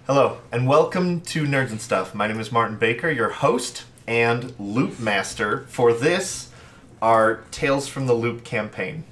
Hello, and welcome to Nerds and Stuff. My name is Martin Baker, your host and loop master for this, our Tales from the Loop campaign.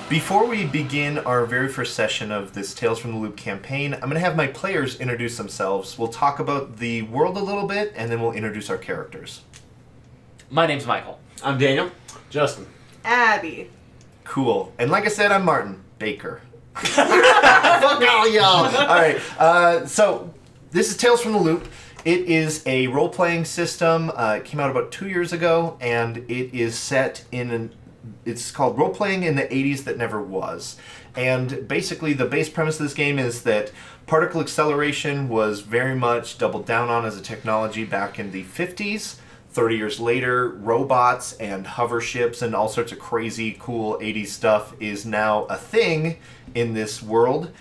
Before we begin our very first session of this Tales from the Loop campaign, I'm going to have my players introduce themselves. We'll talk about the world a little bit, and then we'll introduce our characters. My name's Michael. I'm Daniel. Justin. Abby. Cool. And like I said, I'm Martin Baker. Fuck all y'all. All right. So this is Tales from the Loop. It is a role-playing system. It came out about 2 years ago, and it is set in it's called Roleplaying in the 80s That Never Was. And basically the base premise of this game is that particle acceleration was very much doubled down on as a technology back in the 50s. 30 years later, robots and hover ships and all sorts of crazy, cool 80s stuff is now a thing in this world.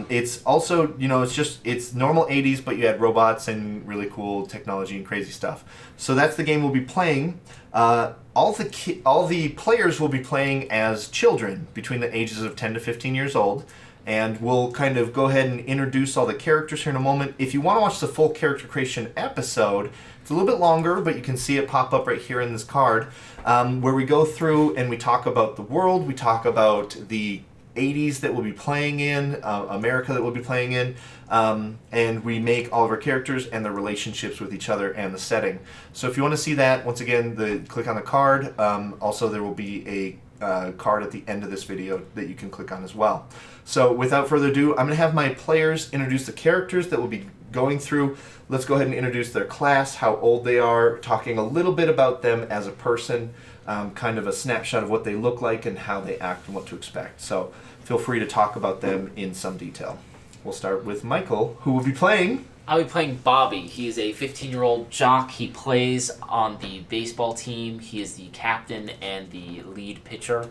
It's also, it's normal 80s, but you had robots and really cool technology and crazy stuff. So that's the game we'll be playing. All the players will be playing as children between the ages of 10 to 15 years old. And we'll kind of go ahead and introduce all the characters here in a moment. If you want to watch the full character creation episode, it's a little bit longer, but you can see it pop up right here in this card, where we go through and we talk about the world, we talk about the 80s that we'll be playing in, America that we'll be playing in, and we make all of our characters and their relationships with each other and the setting. So if you want to see that, once again, click on the card. Also, there will be a card at the end of this video that you can click on as well. So without further ado, I'm going to have my players introduce the characters that we'll be going through. Let's go ahead and introduce their class, how old they are, talking a little bit about them as a person, kind of a snapshot of what they look like and how they act and what to expect. So feel free to talk about them in some detail. We'll start with Michael, who will be playing... I'll be playing Bobby. He is a 15-year-old jock. He plays on the baseball team. He is the captain and the lead pitcher.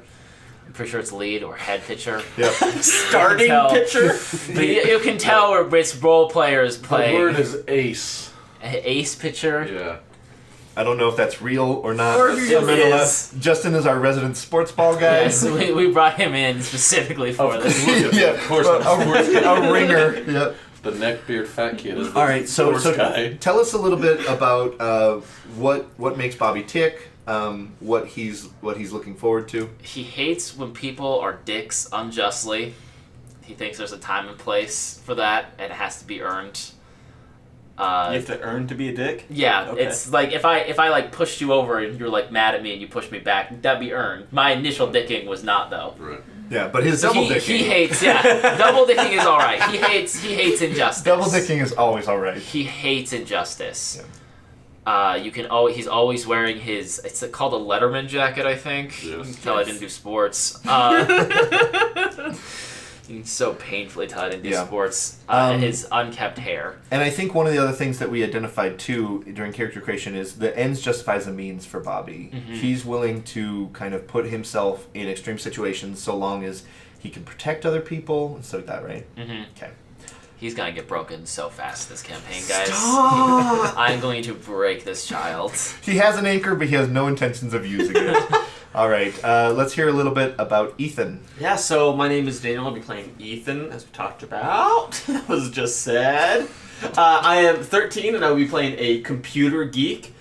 I'm pretty sure it's lead or head pitcher. Yep. Starting pitcher? But you can tell where it's role players play. The word is ace. Ace pitcher. Yeah. I don't know if that's real or not. Or if it Nonetheless, Justin is our resident sports ball guy. Yes, we brought him in specifically for this. Yeah, of course. A ringer. Yep. The neckbeard fat kid is the All right, so guy. tell us a little bit about what makes Bobby tick, what he's looking forward to. He hates when people are dicks unjustly. He thinks there's a time and place for that, and it has to be earned. You have to earn to be a dick? Yeah, Okay. It's like if I like pushed you over and you're like mad at me and you pushed me back, that'd be earned. My initial dicking was not though. Right. Yeah, but his So double dicking. he hates double dicking is all right. He hates injustice. Double dicking is always all right. He hates injustice. Yeah. He's always wearing it's called a Letterman jacket, I think. Yes. You can tell I didn't do sports. He's so painfully tell I didn't do sports. And his unkept hair. And I think one of the other things that we identified too during character creation is the ends justifies the means for Bobby. Mm-hmm. He's willing to kind of put himself in extreme situations so long as he can protect other people and stuff like that, right? Mm-hmm. Okay. He's gonna get broken so fast this campaign, guys. Stop! I'm going to break this child. He has an anchor, but he has no intentions of using it. All right, let's hear a little bit about Ethan. Yeah, so my name is Daniel. I'll be playing Ethan, as we talked about. That was just said. I am 13, and I will be playing a computer geek.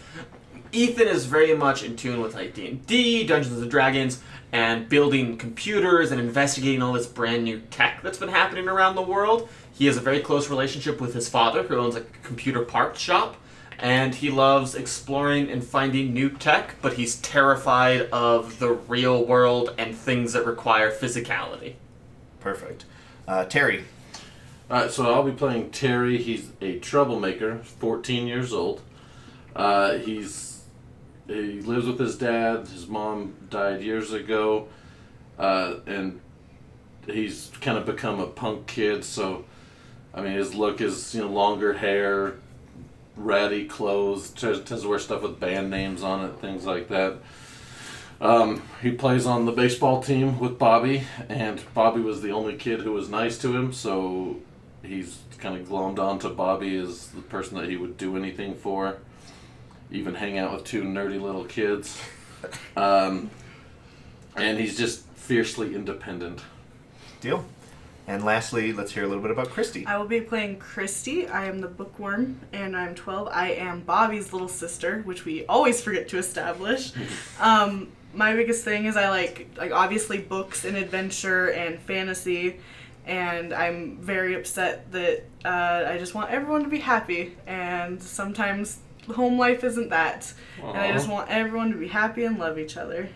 Ethan is very much in tune with like D&D, Dungeons and Dragons, and building computers and investigating all this brand new tech that's been happening around the world. He has a very close relationship with his father, who owns a computer parts shop. And he loves exploring and finding new tech, but he's terrified of the real world and things that require physicality. Perfect. Terry. So I'll be playing Terry. He's a troublemaker, 14 years old. He lives with his dad. His mom died years ago. And he's kind of become a punk kid, so, I mean, his look is, longer hair, ratty clothes, tends to wear stuff with band names on it, things like that. He plays on the baseball team with Bobby, and Bobby was the only kid who was nice to him, so he's kind of glommed onto Bobby as the person that he would do anything for, even hang out with two nerdy little kids. And he's just fiercely independent. Deal. And lastly, let's hear a little bit about Christy. I will be playing Christy. I am the bookworm, and I'm 12. I am Bobby's little sister, which we always forget to establish. My biggest thing is I like obviously books and adventure and fantasy, and I'm very upset that I just want everyone to be happy, and sometimes home life isn't that. Aww. And I just want everyone to be happy and love each other.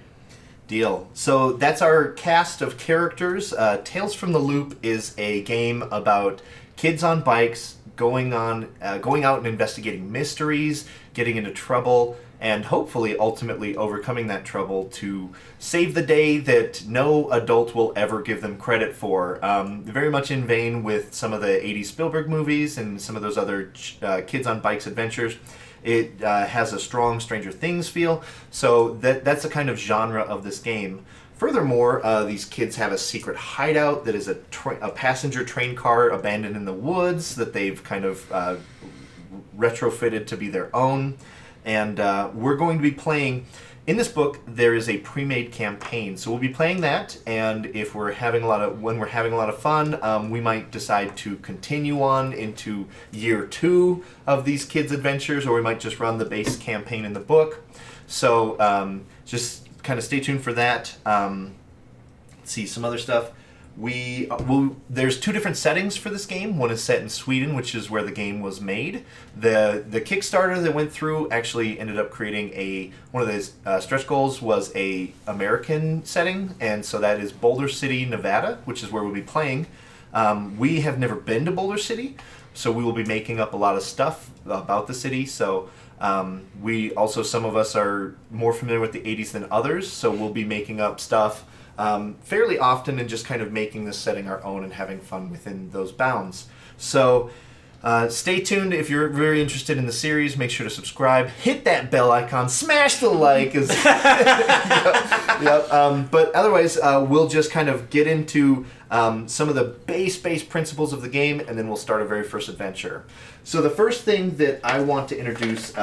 Deal. So that's our cast of characters. Tales from the Loop is a game about kids on bikes going out and investigating mysteries, getting into trouble, and hopefully ultimately overcoming that trouble to save the day that no adult will ever give them credit for. Very much in vein with some of the 80s Spielberg movies and some of those other kids on bikes adventures. It has a strong Stranger Things feel, so that's the kind of genre of this game. Furthermore, these kids have a secret hideout that is a passenger train car abandoned in the woods that they've kind of retrofitted to be their own. And we're going to be playing... In this book, there is a pre-made campaign, so we'll be playing that, and if when we're having a lot of fun, we might decide to continue on into year 2 of these kids' adventures, or we might just run the base campaign in the book. So just kind of stay tuned for that. Let's see some other stuff. There's 2 different settings for this game. One is set in Sweden, which is where the game was made. The Kickstarter that went through actually ended up creating one of those stretch goals was a American setting, and so that is Boulder City, Nevada, which is where we'll be playing. We have never been to Boulder City, so we will be making up a lot of stuff about the city. So some of us are more familiar with the 80s than others, so we'll be making up stuff fairly often and just kind of making this setting our own and having fun within those bounds. So stay tuned if you're very interested in the series. Make sure to subscribe, hit that bell icon, smash the like. But otherwise, we'll just kind of get into some of the base principles of the game, and then we'll start our very first adventure. So the first thing that I want to introduce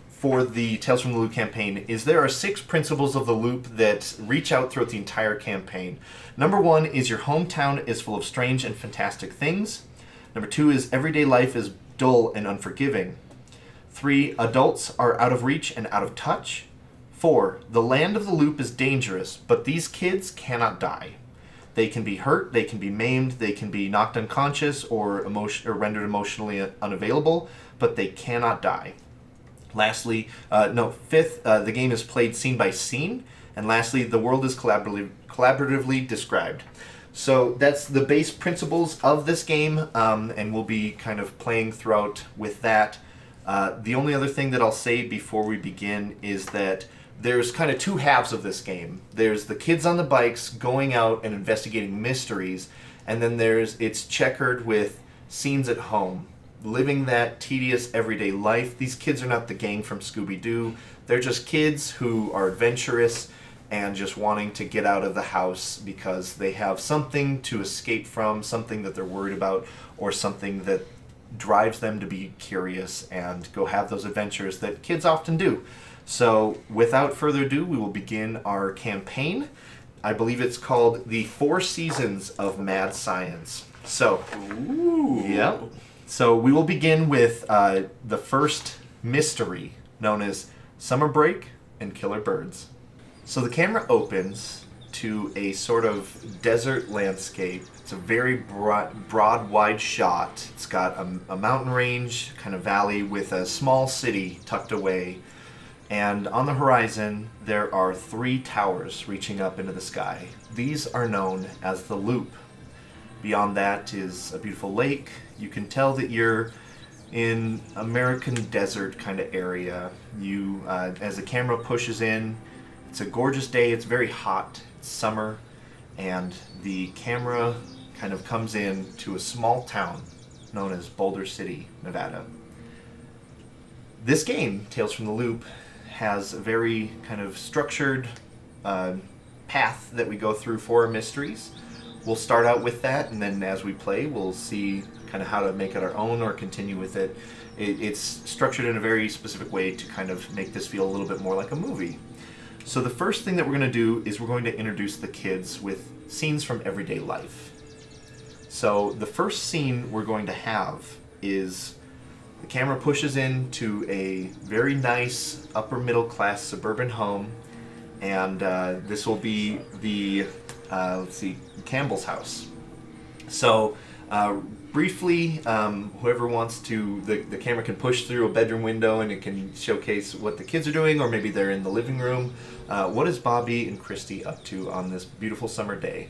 for the Tales from the Loop campaign is there are 6 principles of the loop that reach out throughout the entire campaign. Number 1 is your hometown is full of strange and fantastic things. Number 2 is everyday life is dull and unforgiving. 3, adults are out of reach and out of touch. 4, the land of the loop is dangerous, but these kids cannot die. They can be hurt, they can be maimed, they can be knocked unconscious or rendered emotionally unavailable, but they cannot die. Lastly, 5th, the game is played scene by scene. And lastly, the world is collaboratively described. So that's the base principles of this game, and we'll be kind of playing throughout with that. The only other thing that I'll say before we begin is that there's kind of 2 halves of this game. There's the kids on the bikes going out and investigating mysteries, and then it's checkered with scenes at home. Living that tedious everyday life. These kids are not the gang from Scooby-Doo. They're just kids who are adventurous and just wanting to get out of the house because they have something to escape from, something that they're worried about, or something that drives them to be curious and go have those adventures that kids often do. So without further ado, we will begin our campaign. I believe it's called The 4 Seasons of Mad Science. So, yep. So we will begin with the first mystery, known as Summer Break and Killer Birds. So the camera opens to a sort of desert landscape. It's a very broad, wide shot. It's got a mountain range, kind of valley, with a small city tucked away. And on the horizon, there are 3 towers reaching up into the sky. These are known as the Loop. Beyond that is a beautiful lake. You can tell that you're in American desert kind of area. You, as the camera pushes in, it's a gorgeous day. It's very hot. It's summer, and the camera kind of comes in to a small town known as Boulder City, Nevada. This game, Tales from the Loop, has a very kind of structured path that we go through for our mysteries. We'll start out with that, and then as we play, we'll see kind of how to make it our own or continue with it. It's structured in a very specific way to kind of make this feel a little bit more like a movie. So the first thing that we're going to do is we're going to introduce the kids with scenes from everyday life. So the first scene we're going to have is the camera pushes into a very nice upper middle class suburban home, and this will be the Campbell's house. So briefly, whoever wants to, the camera can push through a bedroom window and it can showcase what the kids are doing, or maybe they're in the living room. What is Bobby and Christy up to on this beautiful summer day?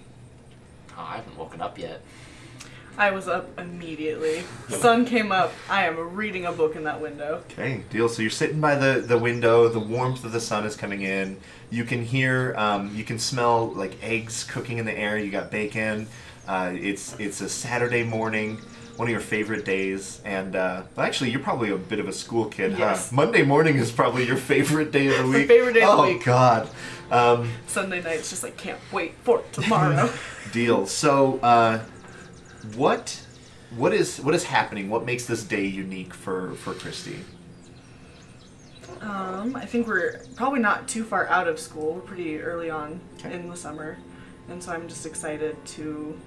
Oh, I haven't woken up yet. I was up immediately. Sun came up. I am reading a book in that window. Okay, deal. So you're sitting by the window. The warmth of the sun is coming in. You can hear, you can smell like eggs cooking in the air. You got bacon. It's a Saturday morning, one of your favorite days. And actually, you're probably a bit of a school kid, yes. Huh? Monday morning is probably your favorite day of the week. My favorite day of the week. Oh God. Sunday night's just like, can't wait for tomorrow. Deal. So, what is happening? What makes this day unique for Christy? I think we're probably not too far out of school. We're pretty early on in the summer, and so I'm just excited to.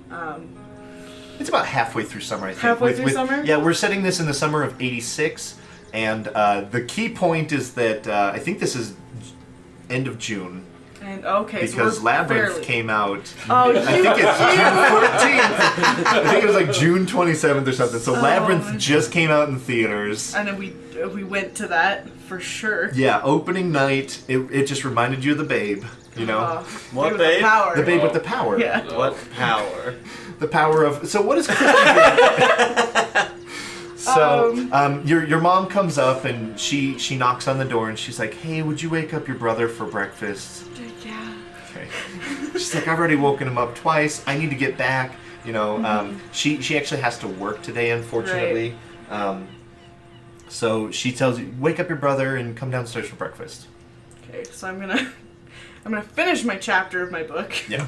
It's about halfway through summer, I think. Halfway through summer? Yeah, we're setting this in the summer of '86, and the key point is that I think this is end of June. And okay, because so Labyrinth came out. Oh, I think it's June 14th. I think it was like June 27th or something. So Labyrinth just came out in theaters. And then we went to that for sure. Yeah, opening night. It just reminded you of the Babe. You know, what Babe? The power. The Babe with the power. Yeah. What power? The power of. So what is Christy doing? So your mom comes up and she knocks on the door and she's like, "Hey, would you wake up your brother for breakfast?" Yeah. Okay. She's like, "I've already woken him up twice. I need to get back." You know, she actually has to work today, unfortunately. Right. So she tells you, "Wake up your brother and come downstairs for breakfast." Okay, so I'm gonna finish my chapter of my book. Yeah.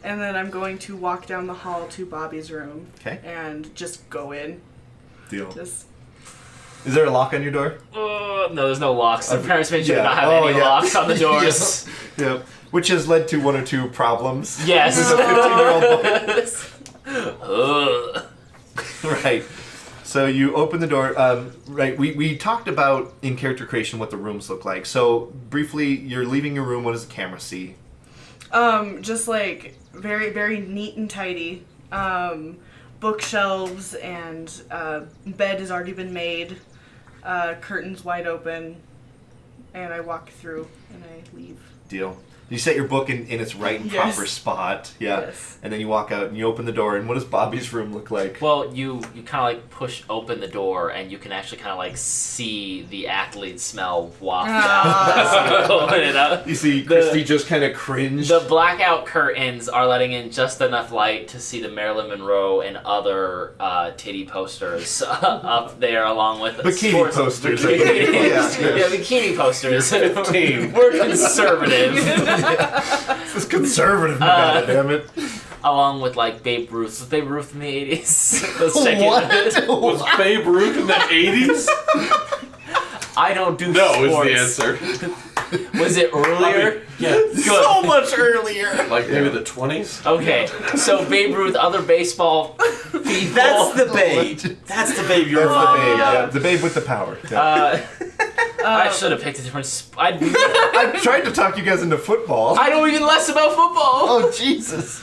And then I'm going to walk down the hall to Bobby's room. Okay. And just go in. Deal. Just. Is there a lock on your door? No, there's no locks. The parents made sure to not have any locks on the doors. Yeah. Which has led to 1 or 2 problems. Yes. This is a 15-year-old boy. Right. So you open the door. Right. We talked about in character creation what the rooms look like. So briefly, you're leaving your room. What does the camera see? Just like very, very neat and tidy. Bookshelves and bed has already been made. Curtains wide open, and I walk through and I leave. Deal. You set your book in its right and proper spot. Yeah. Yes. And then you walk out and you open the door. And what does Bobby's room look like? Well, you kind of like push open the door and you can actually kind of like see the athlete smell waft out. You see Christy just kind of cringe. The blackout curtains are letting in just enough light to see the Marilyn Monroe and other titty posters up there, along with bikini posters. Bikini posters. We're conservative. This is conservative, Nevada, damn it. along with like Babe Ruth. Was Babe Ruth in the 80s? Let's check What? Was Babe Ruth in the 80s? I don't do No, sports. is the answer. Was it earlier? Yeah. Good. So much earlier. Like maybe the 20s? Okay, so Babe Ruth, other baseball people. That's the babe. That's the babe you're That's the babe. yeah. Yeah, the babe with the power. Yeah. I should have picked a different. I tried to talk you guys into football. I know even less about football. Oh Jesus.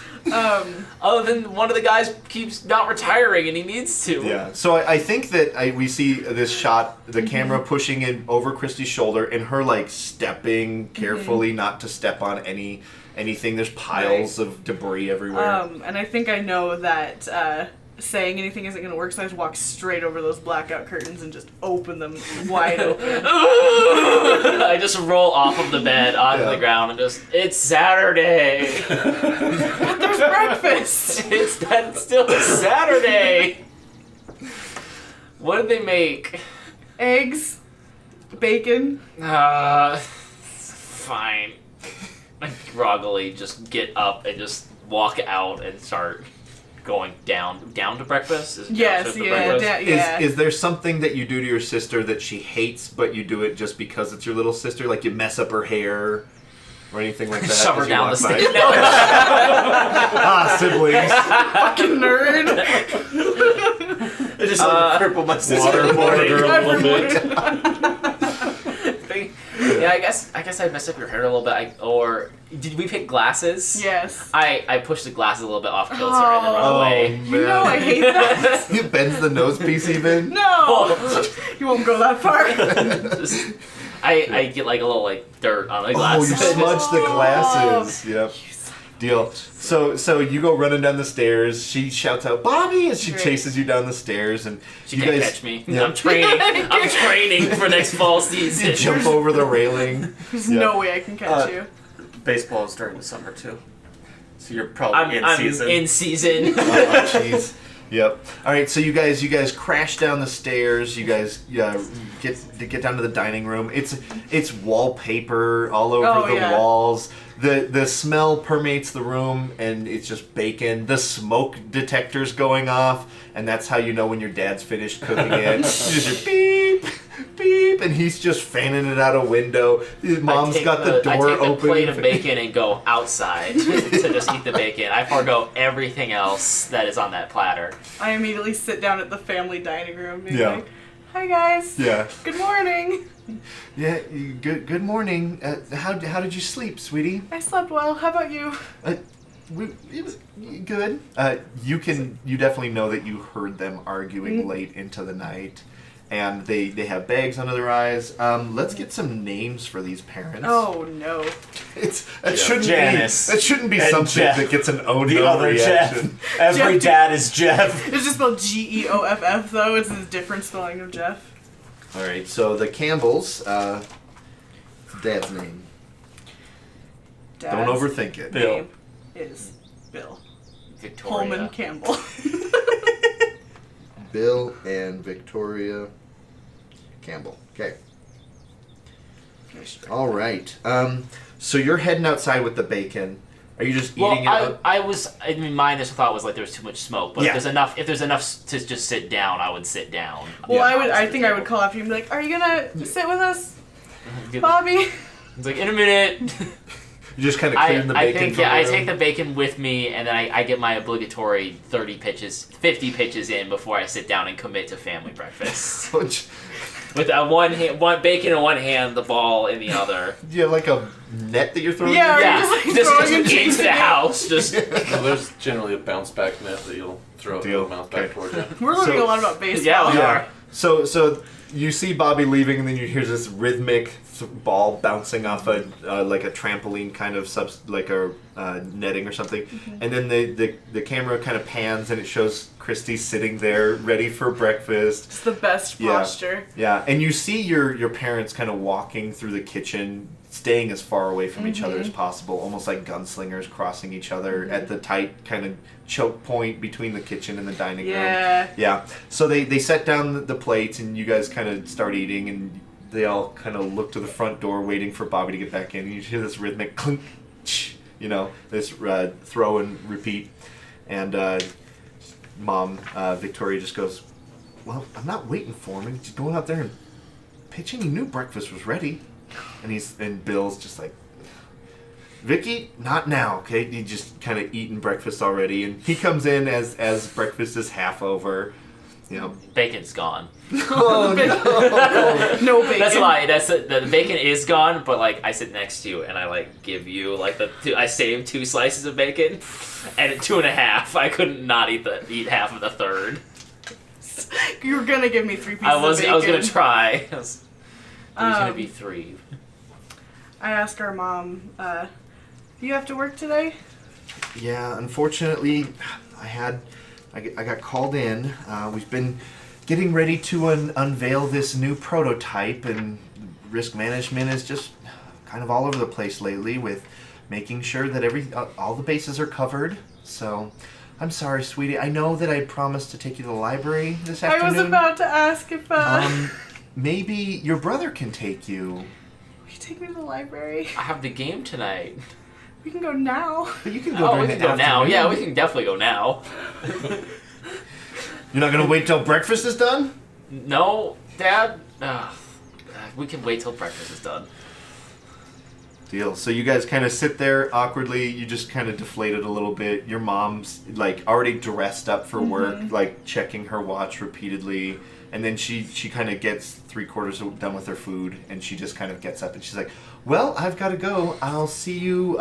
Other than one of the guys keeps not retiring and he needs to. Yeah. So I think that we see this shot, the camera pushing in over Christy's shoulder, and her like stepping carefully, not to step on anything. There's piles of debris everywhere. And I think I know that saying anything isn't going to work, so I just walk straight over those blackout curtains and just open them wide open. I just roll off of the bed onto Yeah. the ground and just, it's Saturday. But there's breakfast! That's still Saturday. What did they make? Eggs, bacon. Fine. I groggily just get up and just walk out and start going down to breakfast. Is it Yes, downstairs to yeah, breakfast? yeah. Is there something that you do to your sister that she hates, but you do it just because it's your little sister? Like you mess up her hair or anything like that? Shove her as you down the walk by? stairs. Ah, siblings. Fucking nerd. I just cripple my sister. Waterboarded her a little bit. Yeah, I guess I messed up your hair a little bit. Or did we pick glasses? Yes. I pushed the glasses a little bit off kilter and then run away. You know I hate that. He bends the nose piece even. No! You won't go that far. Just- I get like a little like dirt on the Oh, glasses. you smudged the glasses. Yep. Deal. So you go running down the stairs. She shouts out, "Bobby!" as she Great. chases you down the stairs, and She you can't guys catch me. Yeah. I'm training. I'm training for next fall You season. jump over the railing. There's Yeah. no way I can catch you. Baseball is during the summer too, so you're probably I'm in I'm season. in season. Oh, jeez. Yep. All right. So you guys crash down the stairs. You guys get down to the dining room. It's wallpaper all over the walls. The smell permeates the room, and it's just bacon. The smoke detector's going off, and that's how you know when your dad's finished cooking it. You just hear beep, beep, and he's just fanning it out a window. His mom's got the door I take open. the plate of bacon and go outside to just eat the bacon. I forego everything else that is on that platter. I immediately sit down at the family dining room being Yeah. like, "Hi guys. Yeah. Good morning. Yeah. Good morning. How did you sleep, sweetie? I slept well. How about you?" It was good. You definitely know that you heard them arguing late into the night, and they have bags under their eyes. Let's get some names for these parents. Oh no. That shouldn't be And something Jeff. that gets an oh the no other reaction. Jeff. Every Jeff- dad is Jeff. It's just spelled Geoff though. It's a different spelling of Jeff. All right, so the Campbells. Dad's name. Dad's Don't overthink it. Bill. name is Bill Victoria. Pullman Campbell. Bill and Victoria Campbell. Okay. All right. So you're heading outside with the bacon. Are you just eating Well, it? my initial thought was like there was too much smoke, but Yeah. if there's enough to just sit down, I would sit down. Well, Yeah. I think I would call after you and be like, "Are you gonna sit with us, Bobby?" It's like in a minute. You just kind of clearing the bacon from the I room? take the bacon with me, and then I get my obligatory 50 pitches in before I sit down and commit to family breakfast. With one bacon in one hand, the ball in the other. Do you have like a net that you're throwing? Yeah. in? Are you Yeah, just, like, just throwing it into the house. Just Well, there's generally a bounce back net that you'll throw Deal. a bounce back Okay. towards you. We're learning So- a lot about baseball. Yeah, we Yeah. are. So you see Bobby leaving, and then you hear this rhythmic ball bouncing off a like a trampoline kind of like a netting or something, and then the camera kind of pans and it shows Christy sitting there ready for breakfast. It's the best Yeah. posture. Yeah, and you see your parents kind of walking through the kitchen, staying as far away from each other as possible, almost like gunslingers crossing each other at the tight kind of choke point between the kitchen and the dining room. Yeah. Yeah. So they set down the plates, and you guys kind of start eating, and they all kind of look to the front door waiting for Bobby to get back in. And you hear this rhythmic clink, this throw and repeat. And Mom, Victoria, just goes, well, I'm not waiting for him. Just going out there and pitching. He knew breakfast was ready. And Bill's just like, Vicky, not now, okay? He just kind of eaten breakfast already. And he comes in as breakfast is half over. Bacon's gone. Oh, no. No bacon. That's a lie. The bacon is gone, but like I sit next to you and I like give you like I saved 2 slices of bacon and 2.5. I couldn't not eat half of the third. You were gonna give me 3 pieces of bacon. I was gonna try. It was gonna be 3. I asked our mom, do you have to work today? Yeah, unfortunately, I got called in. We've been getting ready to unveil this new prototype, and risk management is just kind of all over the place lately with making sure that all the bases are covered. So, I'm sorry, sweetie. I know that I promised to take you to the library this afternoon. I was about to ask if maybe your brother can take you. Will you take me to the library? I have the game tonight. We can go now. But you can go. We can go now. Yeah, we can definitely go now. You're not gonna wait till breakfast is done? No, Dad. We can wait till breakfast is done. Deal. So you guys kind of sit there awkwardly. You just kind of deflated a little bit. Your mom's like already dressed up for work, like checking her watch repeatedly. And then she kind of gets 3/4 done with her food, and she just kind of gets up and she's like, well, I've got to go. I'll see you.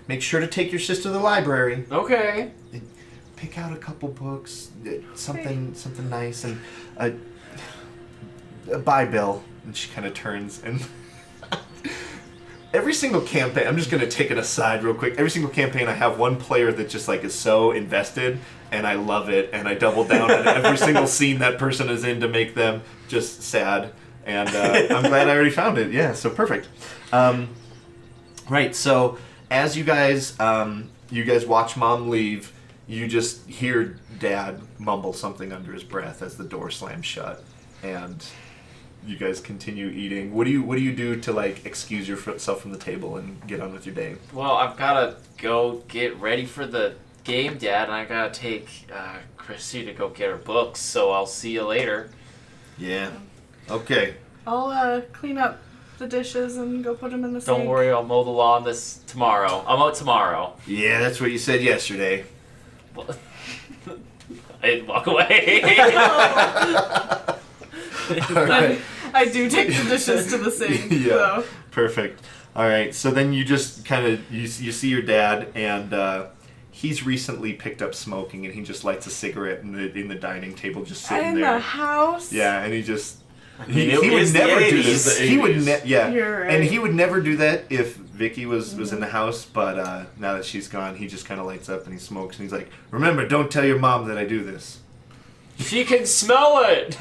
Make sure to take your sister to the library. Okay. Pick out a couple books, something nice, and bye, Bill. And she kind of turns and every single campaign, I'm just going to take it aside real quick. Every single campaign I have one player that just like is so invested, and I love it, and I double down on every single scene that person is in to make them just sad. And I'm glad I already found it. Yeah, so perfect. Right, so as you guys watch Mom leave, you just hear Dad mumble something under his breath as the door slams shut, and you guys continue eating. What do you do to like excuse yourself from the table and get on with your day? Well, I've gotta go get ready for the game, Dad, and I gotta take Christy to go get her books. So I'll see you later. Yeah. Okay. I'll clean up the dishes and go put them in the sink. Don't worry, I'll mow the lawn tomorrow. I'll mow it tomorrow. Yeah, that's what you said yesterday. I didn't walk away. All right. I do take the dishes to the sink. Yeah. So. Perfect. All right. So then you just kind of you see your dad, and he's recently picked up smoking, and he just lights a cigarette in the dining table, just sitting there. In the house. Yeah, and he just. mean, He would never do this. The He would 80s. yeah, You're right. and he would never do that if Vicky was in the house. But now that she's gone, he just kind of lights up and he smokes, and he's like, "Remember, don't tell your mom that I do this." She can smell it.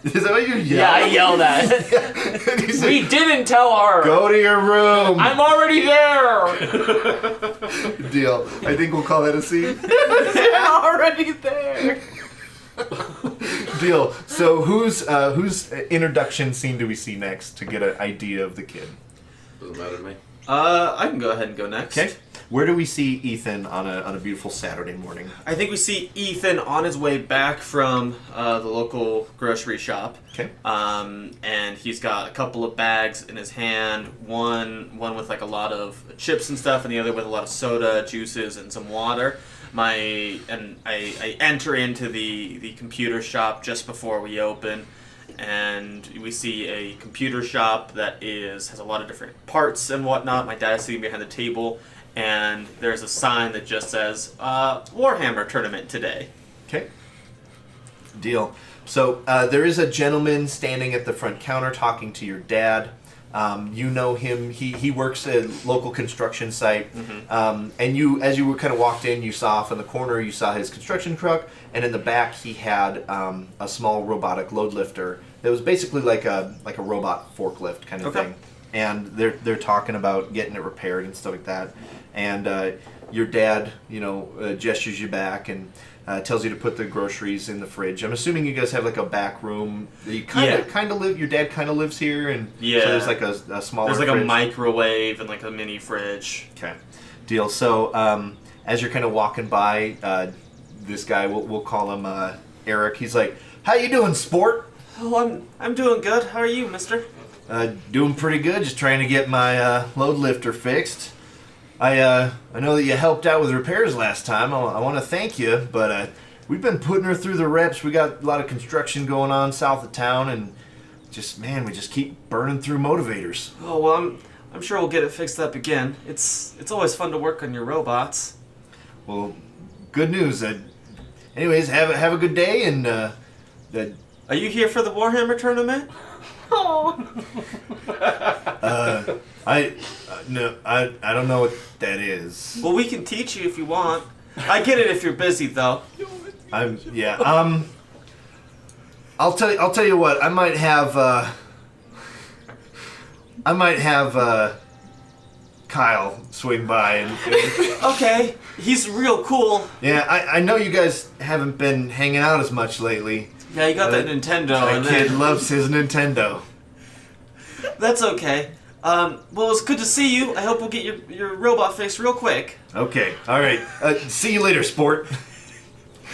Is that what you yell? Yeah, I yelled at. And he's We like, didn't tell her. go to your room. I'm already there. Deal. I think we'll call that a scene. They're already there. Deal. So whose introduction scene do we see next to get an idea of the kid? Doesn't matter to me. I can go ahead and go next. Okay. Where do we see Ethan on a beautiful Saturday morning? I think we see Ethan on his way back from the local grocery shop. Okay. And he's got a couple of bags in his hand. One with like a lot of chips and stuff, and the other with a lot of soda, juices, and some water. I enter into the computer shop just before we open, and we see a computer shop that has a lot of different parts and whatnot. My dad is sitting behind the table, and there's a sign that just says Warhammer tournament today. Okay. Deal. So there is a gentleman standing at the front counter talking to your dad. You know him. He works at a local construction site. Mm-hmm. And you, as you kind of walked in, you saw off in the corner, you saw his construction truck, and in the back he had a small robotic load lifter that was basically like a robot forklift kind of Okay. thing. And they're talking about getting it repaired and stuff like that. And your dad, gestures you back and tells you to put the groceries in the fridge. I'm assuming you guys have like a back room. You kind of live. Your dad kind of lives here, and so there's like a smaller. There's like fridge. a microwave and like a mini fridge. Okay, deal. So as you're kind of walking by, this guy, we'll call him Eric. He's like, "How you doing, sport?" Oh, I'm doing good. How are you, mister? Doing pretty good. Just trying to get my load lifter fixed. I know that you helped out with repairs last time. I want to thank you, but we've been putting her through the reps. We got a lot of construction going on south of town, and we just keep burning through motivators. Oh, well, I'm sure we'll get it fixed up again. It's always fun to work on your robots. Well, good news. Anyways, have a good day, and Are you here for the Warhammer tournament? Oh. No, I don't know what that is. Well, we can teach you if you want. I get it if you're busy, though. I'll tell you what. I might have Kyle swing by and Okay, he's real cool. yeah. I know you guys haven't been hanging out as much lately. Yeah, you got that Nintendo, That and kid then loves his Nintendo. that's okay. Well, it's good to see you. I hope we'll get your robot fixed real quick. Okay, all right. See you later, sport.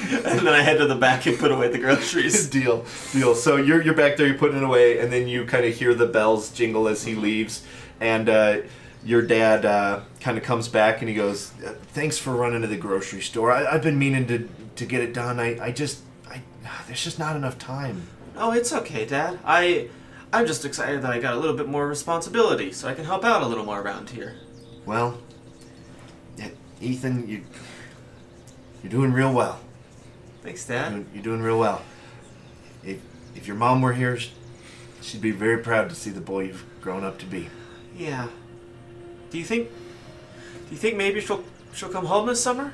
And then I head to the back and put away the groceries. Deal. So you're back there, you're putting it away, and then you kind of hear the bells jingle as he leaves, and your dad kind of comes back and he goes, "Thanks for running to the grocery store. I've been meaning to get it done. There's just not enough time." Oh, it's okay, Dad. I'm just excited that I got a little bit more responsibility, so I can help out a little more around here. Well, Ethan, you're doing real well. Thanks, Dad. You're doing real well. If your mom were here, she'd be very proud to see the boy you've grown up to be. Yeah. Do you think maybe she'll come home this summer?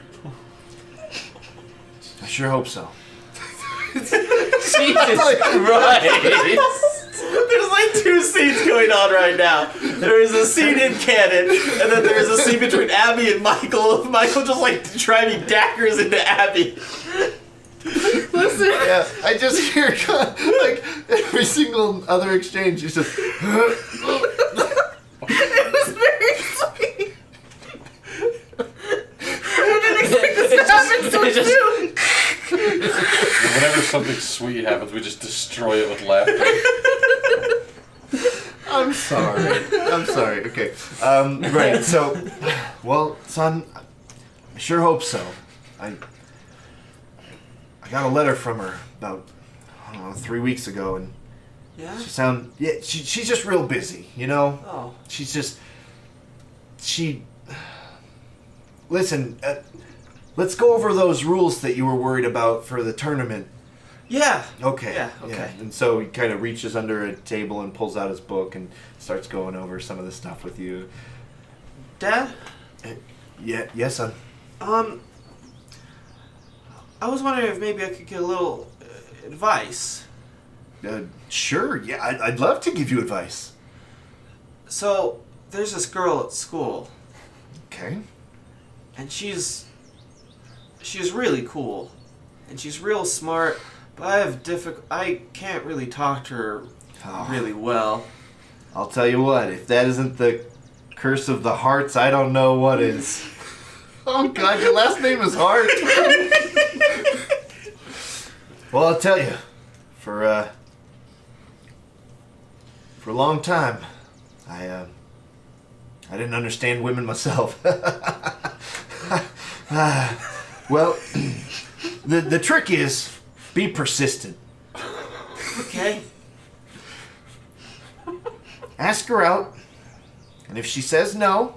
I sure hope so. Jesus Christ! There's like two scenes going on right now. There is a scene in canon, and then there is a scene between Abby and Michael. Of Michael just like driving daggers into Abby. Listen. Yeah, I just hear like every single other exchange. It's just. It was very sweet. I didn't expect this to happen so soon. Whenever something sweet happens, we just destroy it with laughter. I'm sorry. Okay. Right. So, well, son, I sure hope so. I got a letter from her about 3 weeks ago, and Yeah? she's just real busy, you know. Oh. Listen. Let's go over those rules that you were worried about for the tournament. Yeah. Okay. Yeah, okay. And so he kind of reaches under a table and pulls out his book and starts going over some of the stuff with you. Dad? Yeah. Yes, son. I was wondering if maybe I could get a little advice. Sure. Yeah, I'd love to give you advice. So, there's this girl at school, Okay. and she's really cool, and she's real smart, but I can't really talk to her really well. I'll tell you what. If that isn't the curse of the hearts, I don't know what is. Oh God, your last name is Hart. Well, I'll tell you, for a long time, I didn't understand women myself. Well, the trick is be persistent. Okay. Ask her out, and if she says no,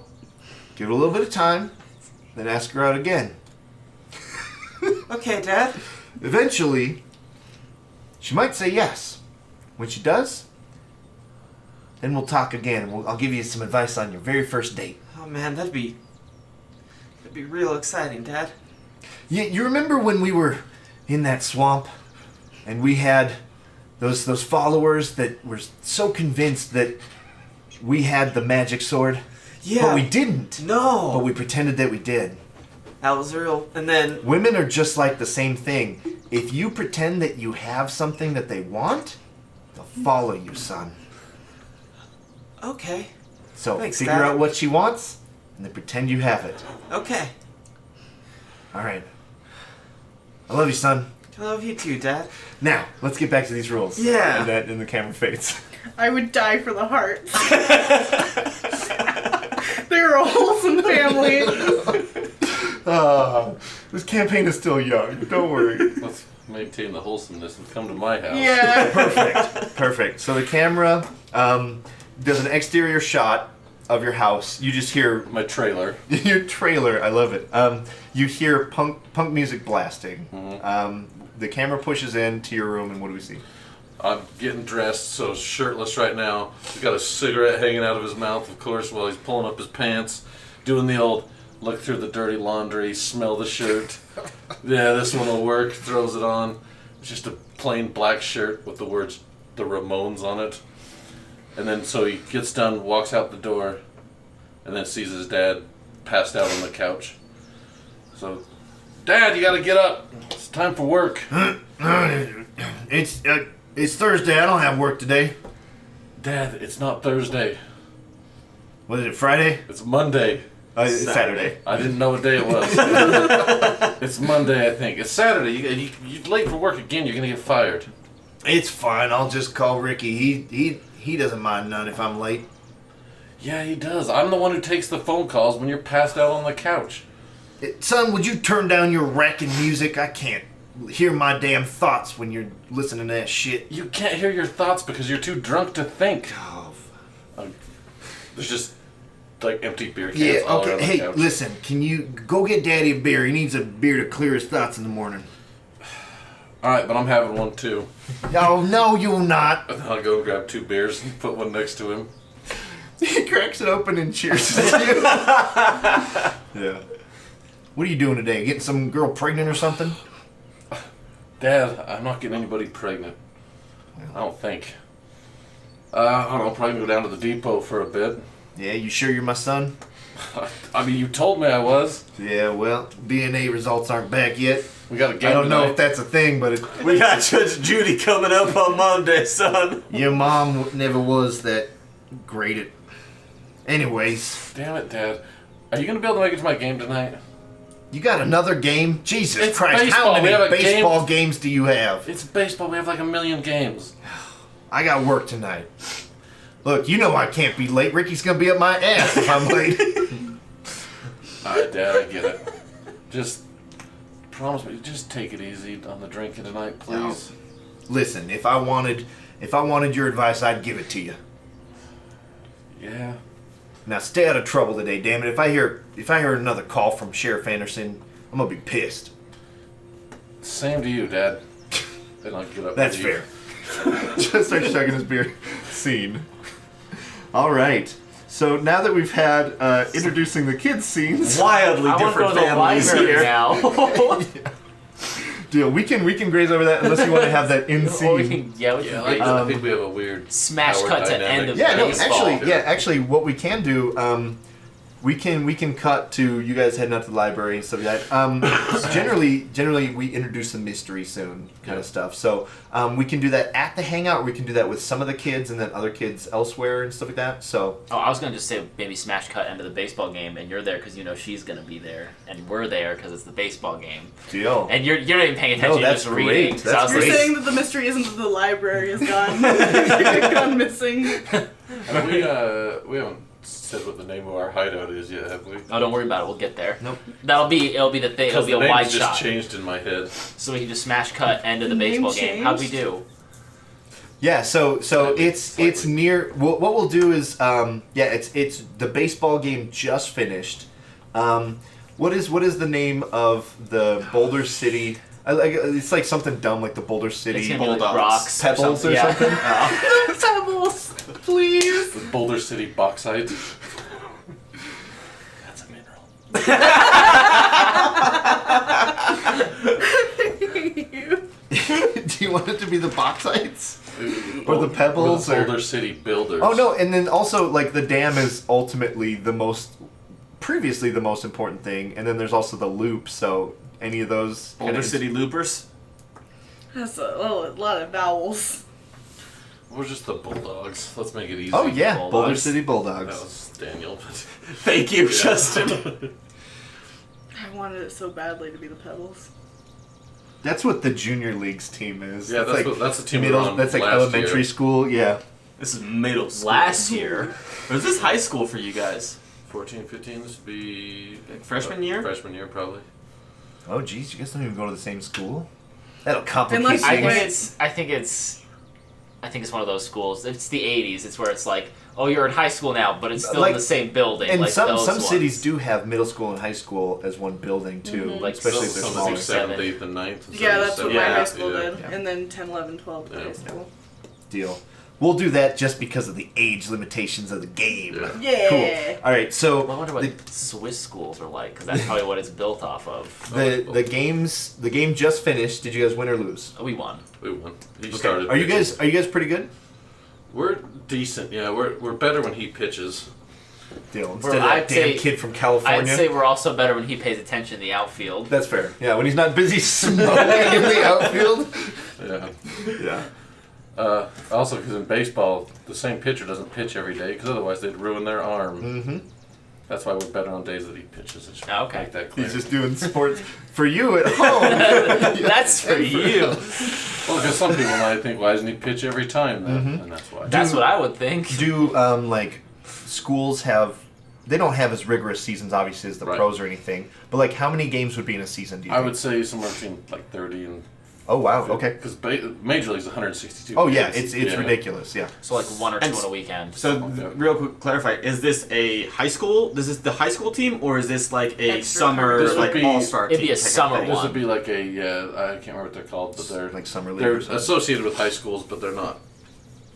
give it a little bit of time, then ask her out again. Okay, Dad. Eventually, she might say yes. When she does, then we'll talk again, and I'll give you some advice on your very first date. Oh man, that'd be real exciting, Dad. You remember when we were in that swamp, and we had those followers that were so convinced that we had the magic sword? Yeah. But we didn't. No. But we pretended that we did. That was real. And then... Women are just like the same thing. If you pretend that you have something that they want, they'll follow you, son. Okay. So Thanks, figure Dad. out what she wants, and then pretend you have it. Okay. All right. I love you, son. I love you too, Dad. Now, let's get back to these rules. Yeah. And the camera fades. I would die for the hearts. They're a wholesome family. This campaign is still young. Don't worry. Let's maintain the wholesomeness and come to my house. Yeah. Perfect. So the camera does an exterior shot of your house. You just hear My trailer. your trailer. I love it. You hear punk music blasting. Mm-hmm. The camera pushes into your room, and what do we see? I'm getting dressed, so shirtless right now. He's got a cigarette hanging out of his mouth, of course, while he's pulling up his pants, doing the old look through the dirty laundry, smell the shirt. Yeah, this one will work. Throws it on. It's just a plain black shirt with the words "The Ramones" on it. And then so he gets done, walks out the door, and then sees his dad passed out on the couch. So, Dad, you gotta get up. It's time for work. It's Thursday. I don't have work today. Dad, it's not Thursday. What is it? Friday? It's Monday. It's Saturday. I didn't know what day it was. It's Monday, I think. It's Saturday. You're late for work again. You're gonna get fired. It's fine. I'll just call Ricky. He doesn't mind none if I'm late. Yeah, he does. I'm the one who takes the phone calls when you're passed out on the couch. Son, would you turn down your wrecking music? I can't hear my damn thoughts when you're listening to that shit. You can't hear your thoughts because you're too drunk to think. Oh, There's just like empty beer cans all around the Hey, couch. listen, can you go get Daddy a beer? He needs a beer to clear his thoughts in the morning. Alright, but I'm having one too. Oh, no, you'll not. And I'll go grab 2 beers and put one next to him. He cracks it open and cheers at you. Yeah. What are you doing today? Getting some girl pregnant or something? Dad, I'm not getting anybody pregnant. I don't think. I don't know, probably go down to the depot for a bit. Yeah, you sure you're my son? I mean, you told me I was. Yeah, well, DNA results aren't back yet. We got a game I don't know tonight. if that's a thing, but We got Judge Judy coming up on Monday, son. your mom never was that great at... Anyways, Damn it, Dad. Are you going to be able to make it to my game tonight? you got another game? Jesus It's Christ, baseball. how We many have a baseball games do you have? It's baseball. We have like 1 million games. I got work tonight. Look, you know I can't be late. Ricky's gonna be up my ass if I'm late. Alright, Dad, I get it. Just promise me, just take it easy on the drinking tonight, please. Listen, if I wanted your advice, I'd give it to you. Yeah. Now stay out of trouble today, damn it. If I hear another call from Sheriff Anderson, I'm gonna be pissed. Same to you, Dad. Then I'll get up. That's and leave. fair. Just start chugging his beer. Scene. All right. So now that we've had introducing the kids scenes, Wildly I want to go different to the families library here. now. deal. We can graze over that unless you want to have that in Or we scene. can, yeah, we Yeah, can like, raise- I think we have a weird Smash power cut to dynamic. end of Yeah, no, baseball. actually, what we can do, we can cut to you guys heading out to the library and stuff like that. Generally, we introduce the mystery soon, kind of stuff. So we can do that at the hangout. We can do that with some of the kids and then other kids elsewhere and stuff like that. So Oh, I was gonna just say maybe smash cut end of the baseball game, and you're there because you know she's gonna be there, and we're there because it's the baseball game, deal. and you're not even paying attention. No, you're that's just great. reading. 'Cause That's I was You're great. like, saying that the mystery isn't that the library is gone, gone missing. And we haven't said what the name of our hideout is yet, have we? oh, don't worry about it. We'll get there. Nope. It'll be the thing. It'll Because be the a name wide just shot, changed in my head. so we can just smash cut end of the Name baseball game. How'd we changed? do? Yeah, so it's Slightly. near. What we'll do is it's the baseball game just finished. What is the name of the Boulder City? It's like something dumb like the Boulder It's City gonna be like Bulldogs. rocks, Pebbles or yeah. something. Pebbles, please. The Boulder City Bauxite. That's a mineral. Do you want it to be the bauxites? Or the pebbles, Or or- the Boulder City Builders. Oh no, and then also like the dam is ultimately the most previously the most important thing, and then there's also the loop. So any of those Boulder City Loopers. That's a lot of vowels. Or just the Bulldogs. Let's make it easy. Oh yeah, Bulldogs. Boulder City That Bulldogs. was Daniel. Thank you, Justin. I wanted it so badly to be the Pebbles. That's what the junior leagues team is. Yeah, that's the team we were middle. on That's like last elementary year. school. Yeah. This is middle school. Last year. Or is this high school for you guys? 14, 15, this would be... Like freshman year? Freshman year, probably. Oh geez, you guys don't even go to the same school. That'll complicate Unless you things. went- I think it's one of those schools. It's the 80s. It's where it's like, oh, you're in high school now, but it's still Like- in the same building. And like some those some ones. cities do have middle school and high school as one building too, Like especially if they're Some smaller. think 7th, 7th. 8th, and 9th. and Yeah, 7th, that's what 7th. my Yeah. high school Yeah. did. And then 10, 11, 12 Yeah. high school. Deal. We'll do that just because of the age limitations of the game. Yeah. Yeah. Cool. All right, so Well, I wonder what Swiss schools are like, because that's probably what it's built off of. the game just finished. Did you guys win or lose? We won. We won. He Okay. started. Are you pitching. guys pretty good? We're decent. Yeah, we're better when he pitches. Deal. Instead of I'd that damn say- kid from I'd California. say we're also better when he pays attention in the outfield. That's fair. Yeah, when he's not busy smoking in the outfield. Yeah. Yeah. Also, because in baseball, the same pitcher doesn't pitch every day, because otherwise they'd ruin their arm. Mm-hmm. That's why we're better on days that he pitches. I should Okay. make that clear. He's just doing sports for you at home. That's for you. Well, because some people might think, why doesn't he pitch every time then? And that's why. That's what I would think. Do like schools have? They don't have as rigorous seasons, obviously, as the Right. pros or anything. But like, how many games would be in a season? Do you I think? would say somewhere between like 30 and... Oh wow. Okay. Because Major League's 162 Oh yeah, games. it's Yeah. ridiculous. Yeah. So like one or two And on a weekend. So, real quick, clarify: is this a high school? Is this the high school team, or is this like a Extra summer, This would like be- all-star it'd team? be a type of summer thing? This one. would be like a, I can't remember what they're called, but they're Like summer league. they're or something. associated with high schools, but they're not.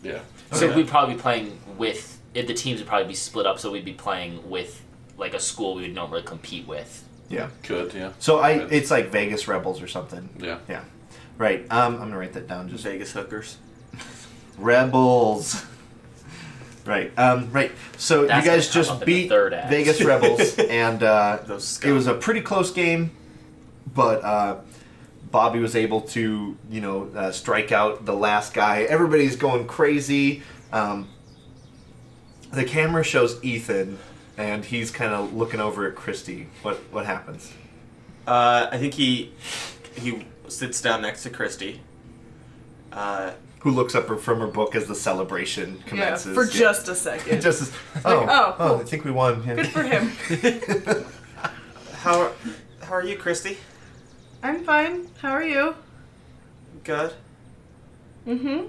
Yeah. So Okay. we'd probably be playing with. If the teams would probably be split up, so we'd be playing with like a school we would normally compete with. Yeah. Could, yeah. So it's like Vegas Rebels or something. Yeah. Yeah. Right. I'm gonna write that down. Just Vegas hookers. Rebels. Right. Right. So That's you guys gonna come just up in the beat third act. Vegas Rebels, and Those it was a pretty close game, but Bobby was able to, strike out the last guy. Everybody's going crazy. The camera shows Ethan, and he's kind of looking over at Christy. What happens? I think he sits down next to Christy. Who looks up from her book as the celebration Yeah, commences? for just a second. just as, oh, cool. I think we won. Yeah. Good for him. How are you, Christy? I'm fine. How are you? Good. Mm-hmm.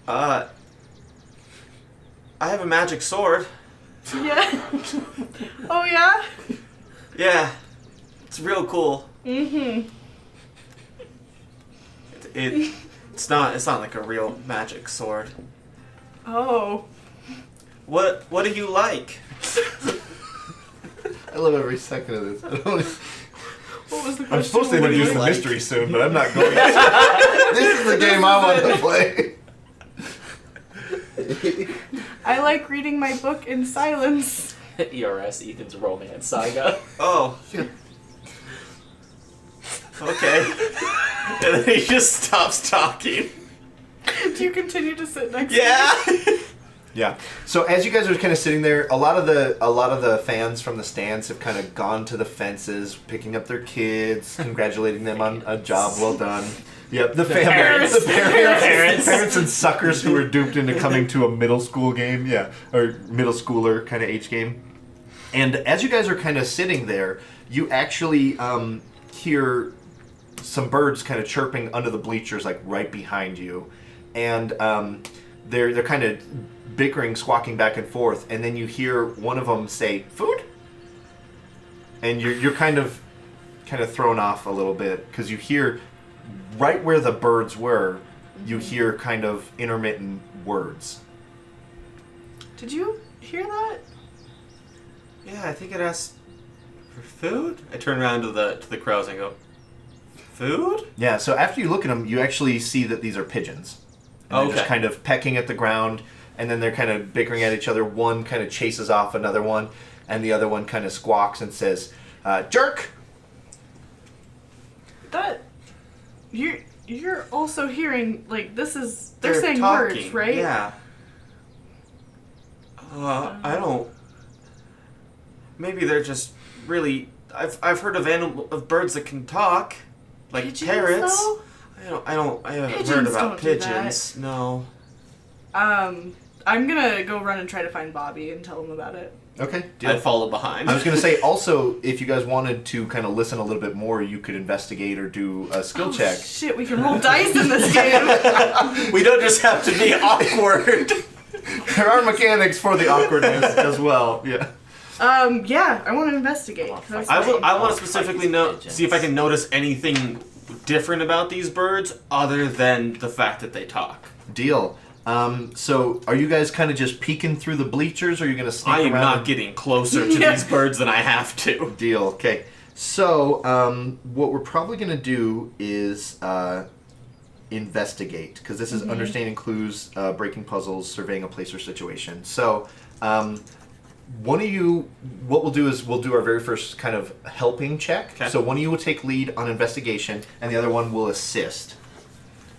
I have a magic sword. Yeah. Oh, yeah? Yeah, it's real cool. Mm-hmm. It's not like a real magic sword. Oh. What do you like? I love every second of this. What was the question? I'm supposed to What do you introduce the like? mystery soon, but I'm not going to. This is the game I want to play. I like reading my book in silence. ERS, Ethan's romance saga. Oh. Okay. And then he just stops talking. Do you continue to sit next Yeah. Yeah. So as you guys are kind of sitting there, a lot of the fans from the stands have kind of gone to the fences, picking up their kids, congratulating them on a job well done. Yep, the parents. the parents, Parents. and suckers who were duped into coming to a middle school game, yeah, or middle schooler kind of age game. And as you guys are kind of sitting there, you actually hear some birds kind of chirping under the bleachers, like right behind you, and they're kind of bickering, squawking back and forth, and then you hear one of them say, "Food," and you're kind of thrown off a little bit because you hear right where the birds were, you hear kind of intermittent words. Did you hear that? Yeah, I think it asked for food. I turn around to the crows and go, "Food?" Yeah, so after you look at them, you actually see that these are pigeons. And they're just Okay. kind of pecking at the ground, and then they're kind of bickering at each other. One kind of chases off another one, and the other one kind of squawks and says, "Jerk!" That you're also hearing like this is they're saying talking. words, right? Yeah. I don't. Maybe they're just really. I've heard of birds that can talk, like Pigeons, parrots. though? I haven't Pigeons heard about don't do that. pigeons. No. I'm gonna go run and try to find Bobby and tell him about it. Okay. I'd follow behind. I was going to say, also, if you guys wanted to kind of listen a little bit more, you could investigate or do a skill check. Shit, we can roll dice in this game. We don't just have to be awkward. There are mechanics for the awkwardness as well. Yeah. Yeah, I want to investigate. That's I fine. want to specifically see if I can notice anything different about these birds other than the fact that they talk. Deal. So are you guys kind of just peeking through the bleachers, or are you going to sneak I am around? not getting closer to these birds than I have to. Deal. Okay. So what we're probably going to do is investigate, because this is understanding clues, breaking puzzles, surveying a place or situation. So one of you, what we'll do is we'll do our very first kind of helping check. Okay. So one of you will take lead on investigation, and the other one will assist.